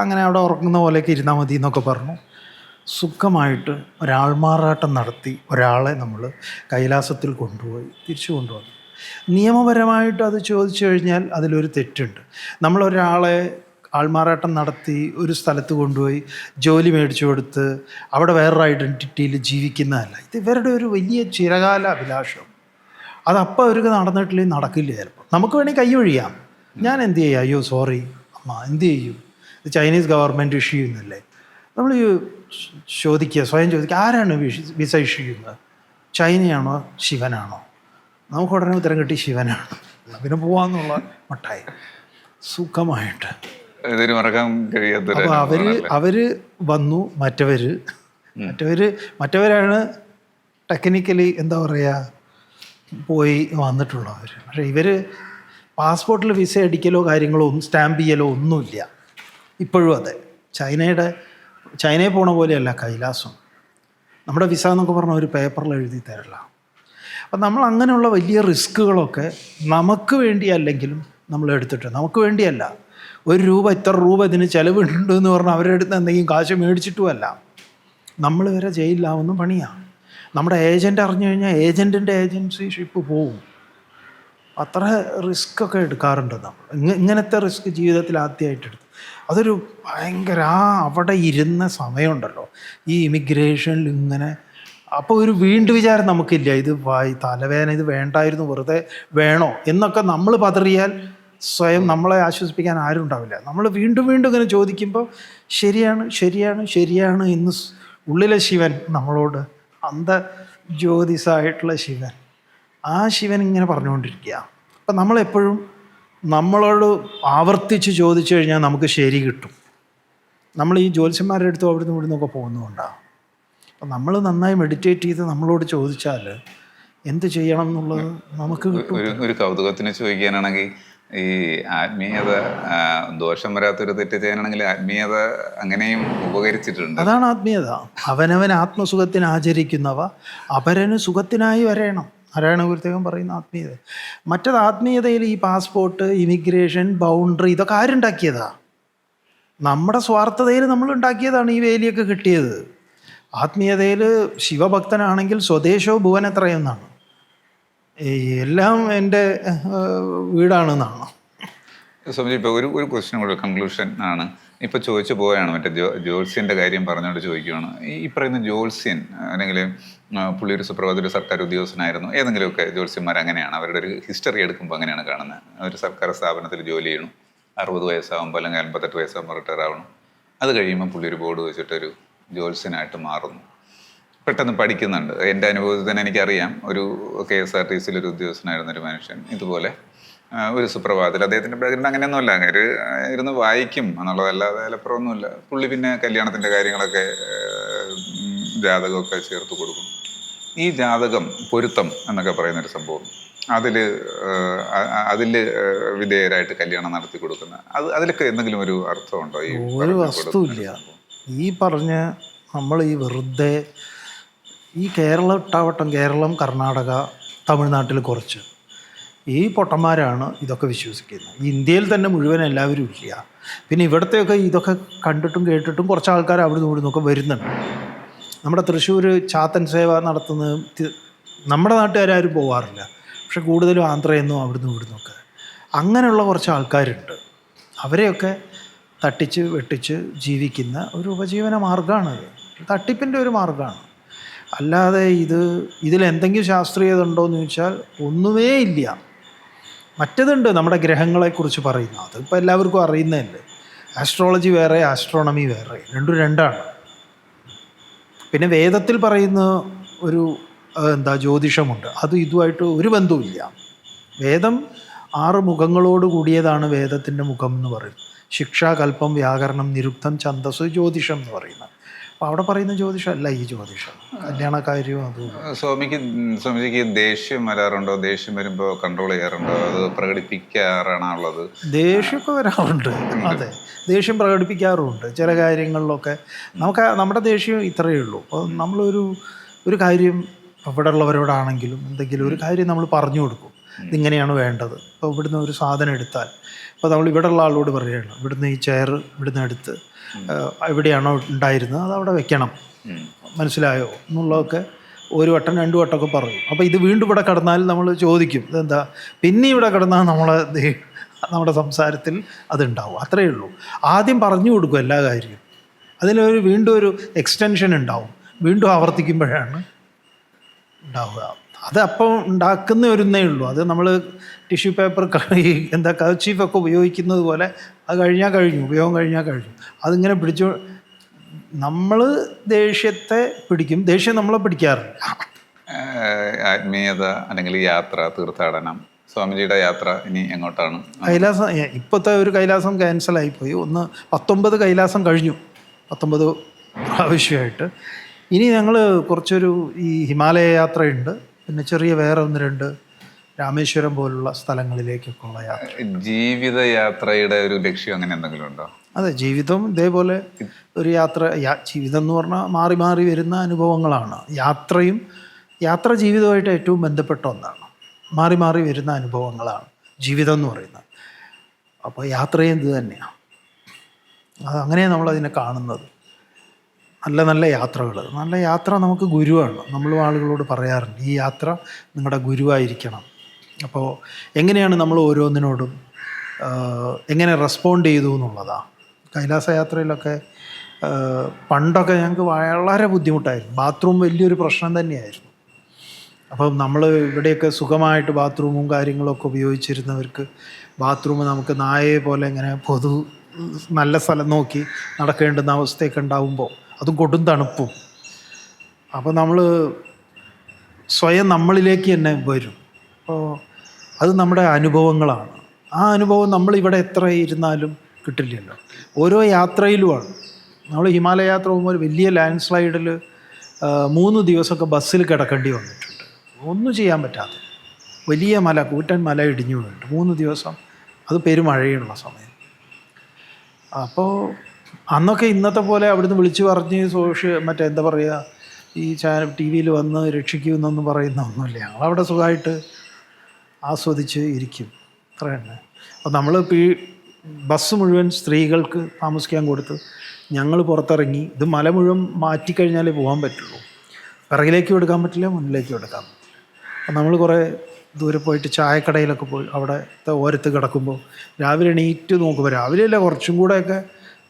അങ്ങനെ അവിടെ ഉറങ്ങുന്ന പോലെയൊക്കെ ഇരുന്നാൽ മതി എന്നൊക്കെ പറഞ്ഞു. സുഖമായിട്ട് ഒരാൾമാറാട്ടം നടത്തി ഒരാളെ നമ്മൾ കൈലാസത്തിൽ കൊണ്ടുപോയി തിരിച്ചു കൊണ്ടുവന്നു. നിയമപരമായിട്ട് അത് ചോദിച്ചു കഴിഞ്ഞാൽ അതിലൊരു തെറ്റുണ്ട്. നമ്മളൊരാളെ ആൾമാറാട്ടം നടത്തി ഒരു സ്ഥലത്ത് കൊണ്ടുപോയി ജോലി മേടിച്ചു കൊടുത്ത് അവിടെ വേറൊരു ഐഡൻറ്റിറ്റിയിൽ ജീവിക്കുന്നതല്ല. ഇത് ഇവരുടെ ഒരു വലിയ ചിരകാല അഭിലാഷം. അതപ്പോൾ അവർക്ക് നടന്നിട്ടില്ലെങ്കിൽ നടക്കില്ല. ചിലപ്പോൾ നമുക്ക് വേണമെങ്കിൽ കൈ ഒഴിയാം. ഞാൻ എന്ത് ചെയ്യാം, അയ്യോ സോറി അമ്മ, എന്ത് ചെയ്യും, ഇത് ചൈനീസ് ഗവൺമെൻറ് ഇഷ്യൂ ചെയ്യുന്നല്ലേ. നമ്മൾ ചോദിക്കുക, സ്വയം ചോദിക്കുക, ആരാണ് വിസ ഇഷ്യൂ ചെയ്യുന്നത്, ചൈനയാണോ ശിവനാണോ? നമുക്ക് ഉടനെ ഉത്തരം കിട്ടി ശിവനാണ്. പിന്നെ പോവാന്നുള്ള മട്ടായി സുഖമായിട്ട്. ഇതൊരു മറക്കാൻ കഴിയാത്ത. അപ്പോൾ അവര് വന്നു, മറ്റവരാണ് ടെക്നിക്കലി എന്താ പറയുക പോയി വന്നിട്ടുള്ളവർ. പക്ഷേ ഇവർ പാസ്പോർട്ടിൽ വിസ അടിക്കലോ കാര്യങ്ങളോ സ്റ്റാമ്പ് ചെയ്യലോ ഒന്നുമില്ല ഇപ്പോഴും. അതെ, ചൈനയിൽ പോണ പോലെയല്ല കൈലാസം. നമ്മുടെ വിസ എന്നൊക്കെ പറഞ്ഞാൽ ഒരു പേപ്പറിൽ എഴുതി തരില്ല. അപ്പം നമ്മൾ അങ്ങനെയുള്ള വലിയ റിസ്ക്കുകളൊക്കെ നമുക്ക് വേണ്ടിയല്ലെങ്കിലും നമ്മൾ എടുത്തിട്ട്, നമുക്ക് വേണ്ടിയല്ല, ₹1 ഇത്ര രൂപ ഇതിന് ചിലവുണ്ട് എന്ന് പറഞ്ഞാൽ അവരുടെ അടുത്ത് എന്തെങ്കിലും കാശ് മേടിച്ചിട്ടുമല്ല. നമ്മൾ വരെ ജയിലിലാവുന്ന പണിയാണ്. നമ്മുടെ ഏജൻ്റ് അറിഞ്ഞു കഴിഞ്ഞാൽ ഏജൻറ്റിൻ്റെ ഏജൻസിഷിപ്പ് പോവും. അത്ര റിസ്ക്കൊക്കെ എടുക്കാറുണ്ട് നമ്മൾ. ഇങ്ങനത്തെ റിസ്ക് ജീവിതത്തിൽ ആദ്യമായിട്ട് എടുത്തു. അതൊരു ഭയങ്കര അവിടെ ഇരുന്ന സമയമുണ്ടല്ലോ ഈ ഇമിഗ്രേഷനിൽ ഇങ്ങനെ. അപ്പോൾ ഒരു വീണ്ടും വിചാരം നമുക്കില്ല, ഇത് തലവേദന, ഇത് വേണ്ടായിരുന്നു, വെറുതെ വേണോ എന്നൊക്കെ നമ്മൾ പതറിയാൽ സ്വയം നമ്മളെ ആശ്വസിപ്പിക്കാൻ ആരും ഉണ്ടാവില്ല. നമ്മൾ വീണ്ടും വീണ്ടും ഇങ്ങനെ ചോദിക്കുമ്പോൾ ശരിയാണ് എന്ന് ഉള്ളിലെ ശിവൻ നമ്മളോട്, ജ്യോതിസായിട്ടുള്ള ശിവൻ, ആ ശിവൻ ഇങ്ങനെ പറഞ്ഞുകൊണ്ടിരിക്കുക. അപ്പം നമ്മളെപ്പോഴും നമ്മളോട് ആവർത്തിച്ച് ചോദിച്ചു കഴിഞ്ഞാൽ നമുക്ക് ശരി കിട്ടും. നമ്മൾ ഈ ജ്യോത്സ്യന്മാരുടെ അടുത്തും അവിടുന്ന് ഇവിടുന്നൊക്കെ പോകുന്നതുകൊണ്ടാണ്. അപ്പം നമ്മൾ നന്നായി മെഡിറ്റേറ്റ് ചെയ്ത് നമ്മളോട് ചോദിച്ചാൽ എന്ത് ചെയ്യണം എന്നുള്ളത് നമുക്ക് കിട്ടും. ഒരു കൗതുകത്തിന് ചോദിക്കാനാണെങ്കിൽ, ഈ ആത്മീയത ദോഷം വരാത്തൊരു തെറ്റ് ചെയ്യാനാണെങ്കിൽ ആത്മീയത അങ്ങനെയും ഉപകരിച്ചിട്ടുണ്ട്. അതാണ് ആത്മീയത. അവനവൻ ആത്മസുഖത്തിന് ആചരിക്കുന്നവ അപരന് സുഖത്തിനായി വരേണം. നാരായണ ഗുരുദേവൻ പറയുന്ന ആത്മീയത. മറ്റത് ആത്മീയതയിൽ ഈ പാസ്പോർട്ട്, ഇമിഗ്രേഷൻ, ബൗണ്ടറി ഇതൊക്കെ ആരുണ്ടാക്കിയതാ? നമ്മുടെ സ്വാർത്ഥതയിൽ നമ്മൾ ഉണ്ടാക്കിയതാണ് ഈ വേലിയൊക്കെ കിട്ടിയത്. ആത്മീയതയിൽ ശിവഭക്തനാണെങ്കിൽ സ്വദേശോ ഭുവനത്രയെന്നാണ്, എല്ലാം എൻ്റെ വീടാണെന്നാണ്. സ്വാമിജി, ഇപ്പോൾ ഒരു ക്വസ്റ്റ്യൻ കൂടെ, കൺക്ലൂഷൻ ആണ്. ഇപ്പോൾ ചോദിച്ചു പോവുകയാണ്, മറ്റേ ജ്യോത്സ്യൻ്റെ കാര്യം പറഞ്ഞുകൊണ്ട് ചോദിക്കുകയാണ്. ഈ പറയുന്ന ജ്യോത്സ്യൻ അല്ലെങ്കിൽ പുള്ളി ഒരു സുപ്രഭാത സർക്കാർ ഉദ്യോഗസ്ഥനായിരുന്നു, ഏതെങ്കിലുമൊക്കെ ജ്യോത്സ്യന്മാർ അങ്ങനെയാണ്, അവരുടെ ഒരു ഹിസ്റ്ററി എടുക്കുമ്പോൾ അങ്ങനെയാണ് കാണുന്നത്. ഒരു സർക്കാർ സ്ഥാപനത്തിൽ ജോലി ചെയ്യണം, 60 വയസ്സാകുമ്പോൾ അല്ലെങ്കിൽ 58 വയസ്സാകുമ്പോൾ റിട്ടയർ ആവണം. അത് കഴിയുമ്പോൾ പുള്ളി ഒരു ബോർഡ് വെച്ചിട്ടൊരു ജ്യോത്സ്യനായിട്ട് മാറുന്നു. പെട്ടെന്ന് പഠിക്കുന്നുണ്ട്. എൻ്റെ അനുഭവത്തിൽ തന്നെ എനിക്കറിയാം, ഒരു KSRTCയിൽ ഒരു ഉദ്യോഗസ്ഥനായിരുന്നൊരു മനുഷ്യൻ ഇതുപോലെ ഒരു സുപ്രഭാതത്തിൽ, അദ്ദേഹത്തിൻ്റെ ബാക്ക്ഗ്രൗണ്ട് അങ്ങനെയൊന്നുമല്ല, ഒരു ഇരുന്ന് വായിക്കും എന്നുള്ളതല്ലാതെ ചിലപ്പുറമൊന്നുമില്ല. പുള്ളി പിന്നെ കല്യാണത്തിൻ്റെ കാര്യങ്ങളൊക്കെ ജാതകമൊക്കെ ചേർത്ത് കൊടുക്കും. ഈ ജാതകം പൊരുത്തം എന്നൊക്കെ പറയുന്നൊരു സംഭവം, അതിൽ വിധേയരായിട്ട് കല്യാണം നടത്തി കൊടുക്കുന്ന അതിലൊക്കെ എന്തെങ്കിലും ഒരു അർത്ഥമുണ്ടോ? ഈ ഒരു വസ്തുവില്ല. ഈ പറഞ്ഞ നമ്മൾ ഈ വെറുതെ ഈ കേരളം ഇട്ടാവട്ടം, കേരളം, കർണാടക, തമിഴ്നാട്ടിൽ കുറച്ച് ഈ പൊട്ടന്മാരാണ് ഇതൊക്കെ വിശ്വസിക്കുന്നത്. ഇന്ത്യയിൽ തന്നെ മുഴുവൻ എല്ലാവരും ഇല്ല. പിന്നെ ഇവിടത്തെയൊക്കെ ഇതൊക്കെ കണ്ടിട്ടും കേട്ടിട്ടും കുറച്ച് ആൾക്കാർ അവിടുന്ന് ഇവിടുന്നൊക്കെ വരുന്നുണ്ട്. നമ്മുടെ തൃശ്ശൂർ ചാത്തൻ സേവ നടത്തുന്നത് നമ്മുടെ നാട്ടുകാരും പോകാറില്ല, പക്ഷെ കൂടുതലും ആന്ധ്രയിൽ നിന്നും അവിടുന്ന് ഇവിടുന്നൊക്കെ അങ്ങനെയുള്ള കുറച്ച് ആൾക്കാരുണ്ട്. അവരെയൊക്കെ തട്ടിച്ച് വെട്ടിച്ച് ജീവിക്കുന്ന ഒരു ഉപജീവന മാർഗ്ഗമാണത്. തട്ടിപ്പിൻ്റെ ഒരു മാർഗ്ഗമാണ്. അല്ലാതെ ഇതിലെന്തെങ്കിലും ശാസ്ത്രീയത ഉണ്ടോ എന്ന് ചോദിച്ചാൽ ഒന്നുമേ ഇല്ല. മറ്റതുണ്ട്, നമ്മുടെ ഗ്രഹങ്ങളെക്കുറിച്ച് പറയുന്നത്, അതിപ്പോൾ എല്ലാവർക്കും അറിയുന്നതല്ലേ. ആസ്ട്രോളജി വേറെ, ആസ്ട്രോണമി വേറെ, രണ്ടാണ്. പിന്നെ വേദത്തിൽ പറയുന്ന ഒരു ജ്യോതിഷമുണ്ട്, ഇതുമായിട്ട് ഒരു ബന്ധവുമില്ല. വേദം 6 മുഖങ്ങളോട് കൂടിയതാണ് വേദത്തിൻ്റെ മുഖം എന്ന് പറയുന്നത്. ശിക്ഷ, കൽപ്പം, വ്യാകരണം, നിരുക്തം, ഛന്ദസ്, ജ്യോതിഷം എന്ന് പറയുന്നത്. അപ്പോൾ അവിടെ പറയുന്ന ജ്യോതിഷമല്ല ഈ ജ്യോതിഷം, കല്യാണ കാര്യവും അതും. സ്വാമിജിക്ക് ദേഷ്യം വരാറുണ്ടോ? ദേഷ്യം വരുമ്പോൾ കൺട്രോൾ ചെയ്യാറുണ്ടോ? അത് പ്രകടിപ്പിക്കാറാണോ ഉള്ളത്? ദേഷ്യമൊക്കെ വരാറുണ്ട്, അതെ, ദേഷ്യം പ്രകടിപ്പിക്കാറുമുണ്ട് ചില കാര്യങ്ങളിലൊക്കെ. നമ്മുടെ ദേഷ്യം ഇത്രയേ ഉള്ളൂ. അപ്പോൾ ഒരു കാര്യം ഇവിടെ ഉള്ളവരോടാണെങ്കിലും എന്തെങ്കിലും ഒരു കാര്യം നമ്മൾ പറഞ്ഞു കൊടുക്കും, ഇതിങ്ങനെയാണ് വേണ്ടത്. ഇപ്പോൾ ഇവിടുന്ന് ഒരു സാധനം എടുത്താൽ, ഇപ്പോൾ നമ്മൾ ഇവിടെ ഉള്ള ആളോട് പറയുകയാണ്, ഇവിടുന്ന് ഈ ചെയർ ഇവിടുന്ന് എടുത്ത് എവിടെയാണോ ഉണ്ടായിരുന്നത് അത് അവിടെ വെക്കണം, മനസ്സിലായോ എന്നുള്ളതൊക്കെ ഒരു വട്ടം 2 വട്ടമൊക്കെ പറയും. അപ്പോൾ ഇത് വീണ്ടും ഇവിടെ കിടന്നാൽ നമ്മൾ ചോദിക്കും ഇതെന്താ, പിന്നെ ഇവിടെ കിടന്നാൽ നമ്മുടെ സംസാരത്തിൽ അതുണ്ടാവും. അത്രയേ ഉള്ളൂ. ആദ്യം പറഞ്ഞു കൊടുക്കും എല്ലാ കാര്യവും, വീണ്ടും ഒരു എക്സ്റ്റൻഷൻ ഉണ്ടാവും, വീണ്ടും ആവർത്തിക്കുമ്പോഴാണ് ഉണ്ടാവുക. അത് അപ്പം ഉണ്ടാക്കുന്ന ഒരുന്നേ ഉള്ളൂ. അത് നമ്മൾ ടിഷ്യൂ പേപ്പർ കർച്ചീഫൊക്കെ ഉപയോഗിക്കുന്നത് പോലെ അത് ഉപയോഗം കഴിഞ്ഞാൽ കഴിഞ്ഞു. അതിങ്ങനെ നമ്മൾ ദേഷ്യത്തെ പിടിക്കും, ദേഷ്യം നമ്മളെ പിടിക്കാറില്ല. ആത്മീയത അല്ലെങ്കിൽ യാത്ര, തീർത്ഥാടനം, സ്വാമിജിയുടെ യാത്ര ഇനി എങ്ങോട്ടാണ്? കൈലാസം, ഇപ്പോഴത്തെ ഒരു കൈലാസം ക്യാൻസലായിപ്പോയി. 19 കൈലാസം കഴിഞ്ഞു, 19 പ്രാവശ്യമായിട്ട്. ഇനി ഞങ്ങൾ കുറച്ചൊരു ഈ ഹിമാലയ യാത്രയുണ്ട്, പിന്നെ ചെറിയ വേറെ 1-2 രാമേശ്വരം പോലുള്ള സ്ഥലങ്ങളിലേക്കൊക്കെ ഉള്ള യാത്ര. ജീവിതയാത്രയുടെ ഒരു ലക്ഷ്യം അങ്ങനെ എന്തെങ്കിലും ഉണ്ടോ? അതെ, ജീവിതം ഇതേപോലെ ഒരു ജീവിതം എന്ന് പറഞ്ഞാൽ മാറി മാറി വരുന്ന അനുഭവങ്ങളാണ്. യാത്ര ജീവിതമായിട്ട് ഏറ്റവും ബന്ധപ്പെട്ട ഒന്നാണ്. മാറി മാറി വരുന്ന അനുഭവങ്ങളാണ് ജീവിതം എന്ന് പറയുന്നത്. അപ്പോൾ യാത്രയും ഇത് തന്നെയാണ്. അങ്ങനെയാണ് നമ്മളതിനെ കാണുന്നത്. നല്ല യാത്രകൾ, നല്ല യാത്ര നമുക്ക് ഗുരുവാണ്. നമ്മളും ആളുകളോട് പറയാറുണ്ട്, ഈ യാത്ര നിങ്ങളുടെ ഗുരുവായിരിക്കണം. അപ്പോൾ എങ്ങനെയാണ് നമ്മൾ ഓരോന്നിനോടും എങ്ങനെ റെസ്പോണ്ട് ചെയ്തു എന്നുള്ളതാണ്. കൈലാസ യാത്രയിലൊക്കെ പണ്ടൊക്കെ ഞങ്ങൾക്ക് വളരെ ബുദ്ധിമുട്ടായിരുന്നു. ബാത്റൂം വലിയൊരു പ്രശ്നം തന്നെയായിരുന്നു. അപ്പം നമ്മൾ ഇവിടെയൊക്കെ സുഖമായിട്ട് ബാത്റൂമും കാര്യങ്ങളൊക്കെ ഉപയോഗിച്ചിരുന്നവർക്ക് ബാത്റൂം നമുക്ക് നായയെ പോലെ ഇങ്ങനെ നല്ല സ്ഥലം നോക്കി നടക്കേണ്ടുന്ന അവസ്ഥയൊക്കെ ഉണ്ടാകുമ്പോൾ, അതും കൊടും തണുപ്പും, അപ്പോൾ നമ്മൾ സ്വയം നമ്മളിലേക്ക് തന്നെ വരും. അപ്പോൾ അത് നമ്മുടെ അനുഭവങ്ങളാണ്. ആ അനുഭവം നമ്മളിവിടെ എത്ര ഇരുന്നാലും കിട്ടില്ലല്ലോ. ഓരോ യാത്രയിലുമാണ്. നമ്മൾ ഹിമാലയ യാത്ര പോകുമ്പോൾ വലിയ ലാൻഡ് സ്ലൈഡിൽ 3 ദിവസമൊക്കെ ബസ്സിൽ കിടക്കേണ്ടി വന്നിട്ടുണ്ട്. ഒന്നും ചെയ്യാൻ പറ്റാതെ വലിയ കൂറ്റൻ മല ഇടിഞ്ഞു വീണിട്ട് 3 ദിവസം, അത് പെരുമഴയുള്ള സമയം. അപ്പോൾ അന്നൊക്കെ ഇന്നത്തെ പോലെ അവിടുന്ന് വിളിച്ചു പറഞ്ഞ് എന്താ പറയുക, ഈ ടി വിയിൽ വന്ന് രക്ഷിക്കുമെന്നൊന്നും പറയുന്ന ഒന്നുമില്ല. ഞങ്ങളവിടെ സുഖമായിട്ട് ആസ്വദിച്ച് ഇരിക്കും, അത്ര തന്നെ. അപ്പോൾ നമ്മൾ ബസ് മുഴുവൻ സ്ത്രീകൾക്ക് താമസിക്കാൻ കൊടുത്ത് ഞങ്ങൾ പുറത്തിറങ്ങി. ഇത് മല മുഴുവൻ മാറ്റിക്കഴിഞ്ഞാലേ പോകാൻ പറ്റുള്ളൂ. പിറകിലേക്കും എടുക്കാൻ പറ്റില്ല, മുന്നിലേക്കും എടുക്കാൻ പറ്റില്ല. അപ്പം നമ്മൾ കുറേ ദൂരെ പോയിട്ട് ചായക്കടയിലൊക്കെ പോയി അവിടെ ഓരത്ത് കിടക്കുമ്പോൾ രാവിലെ എണീറ്റ് നോക്കുമ്പോൾ, രാവിലെയല്ല കുറച്ചും കൂടെയൊക്കെ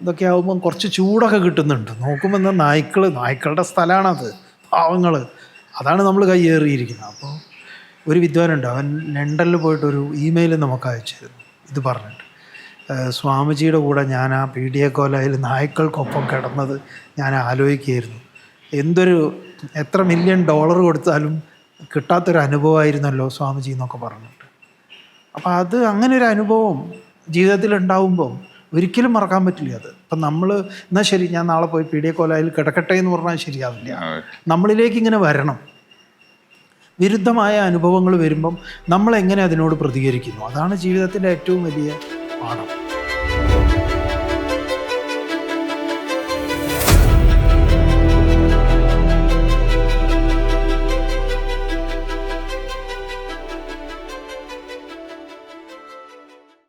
ഇതൊക്കെ ആകുമ്പം കുറച്ച് ചൂടൊക്കെ കിട്ടുന്നുണ്ട്. നോക്കുമ്പോൾ എന്താ, നായ്ക്കളുടെ സ്ഥലമാണത്, പാവങ്ങൾ. അതാണ് നമ്മൾ കയ്യേറിയിരിക്കുന്നത്. അപ്പോൾ ഒരു വിദ്വാനുണ്ട്, അവൻ ലണ്ടനിൽ പോയിട്ടൊരു ഇമെയിൽ നമുക്ക് അയച്ചിരുന്നു ഇത് പറഞ്ഞിട്ട്, സ്വാമിജിയുടെ കൂടെ ഞാൻ ആ പീഡിയക്കോലയിൽ നായ്ക്കൾക്കൊപ്പം കിടന്നത് ഞാൻ ആലോചിക്കുകയായിരുന്നു. എത്ര $1 മില്യൺ കൊടുത്താലും കിട്ടാത്തൊരു അനുഭവമായിരുന്നല്ലോ സ്വാമിജി എന്നൊക്കെ പറഞ്ഞിട്ട്. അപ്പോൾ അങ്ങനെ ഒരു അനുഭവം ജീവിതത്തിൽ ഉണ്ടാവുമ്പം ഒരിക്കലും മറക്കാൻ പറ്റില്ല അത്. അപ്പം നമ്മൾ എന്നാൽ ശരി, ഞാൻ നാളെ പോയി പീഡിയക്കോലയിൽ കിടക്കട്ടെ എന്ന് പറഞ്ഞാൽ ശരിയാവില്ല. നമ്മളിലേക്ക് ഇങ്ങനെ വരണം. വിരുദ്ധമായ അനുഭവങ്ങൾ വരുമ്പം നമ്മളെങ്ങനെ അതിനോട് പ്രതികരിക്കുന്നു, അതാണ് ജീവിതത്തിൻ്റെ ഏറ്റവും വലിയ പാഠം.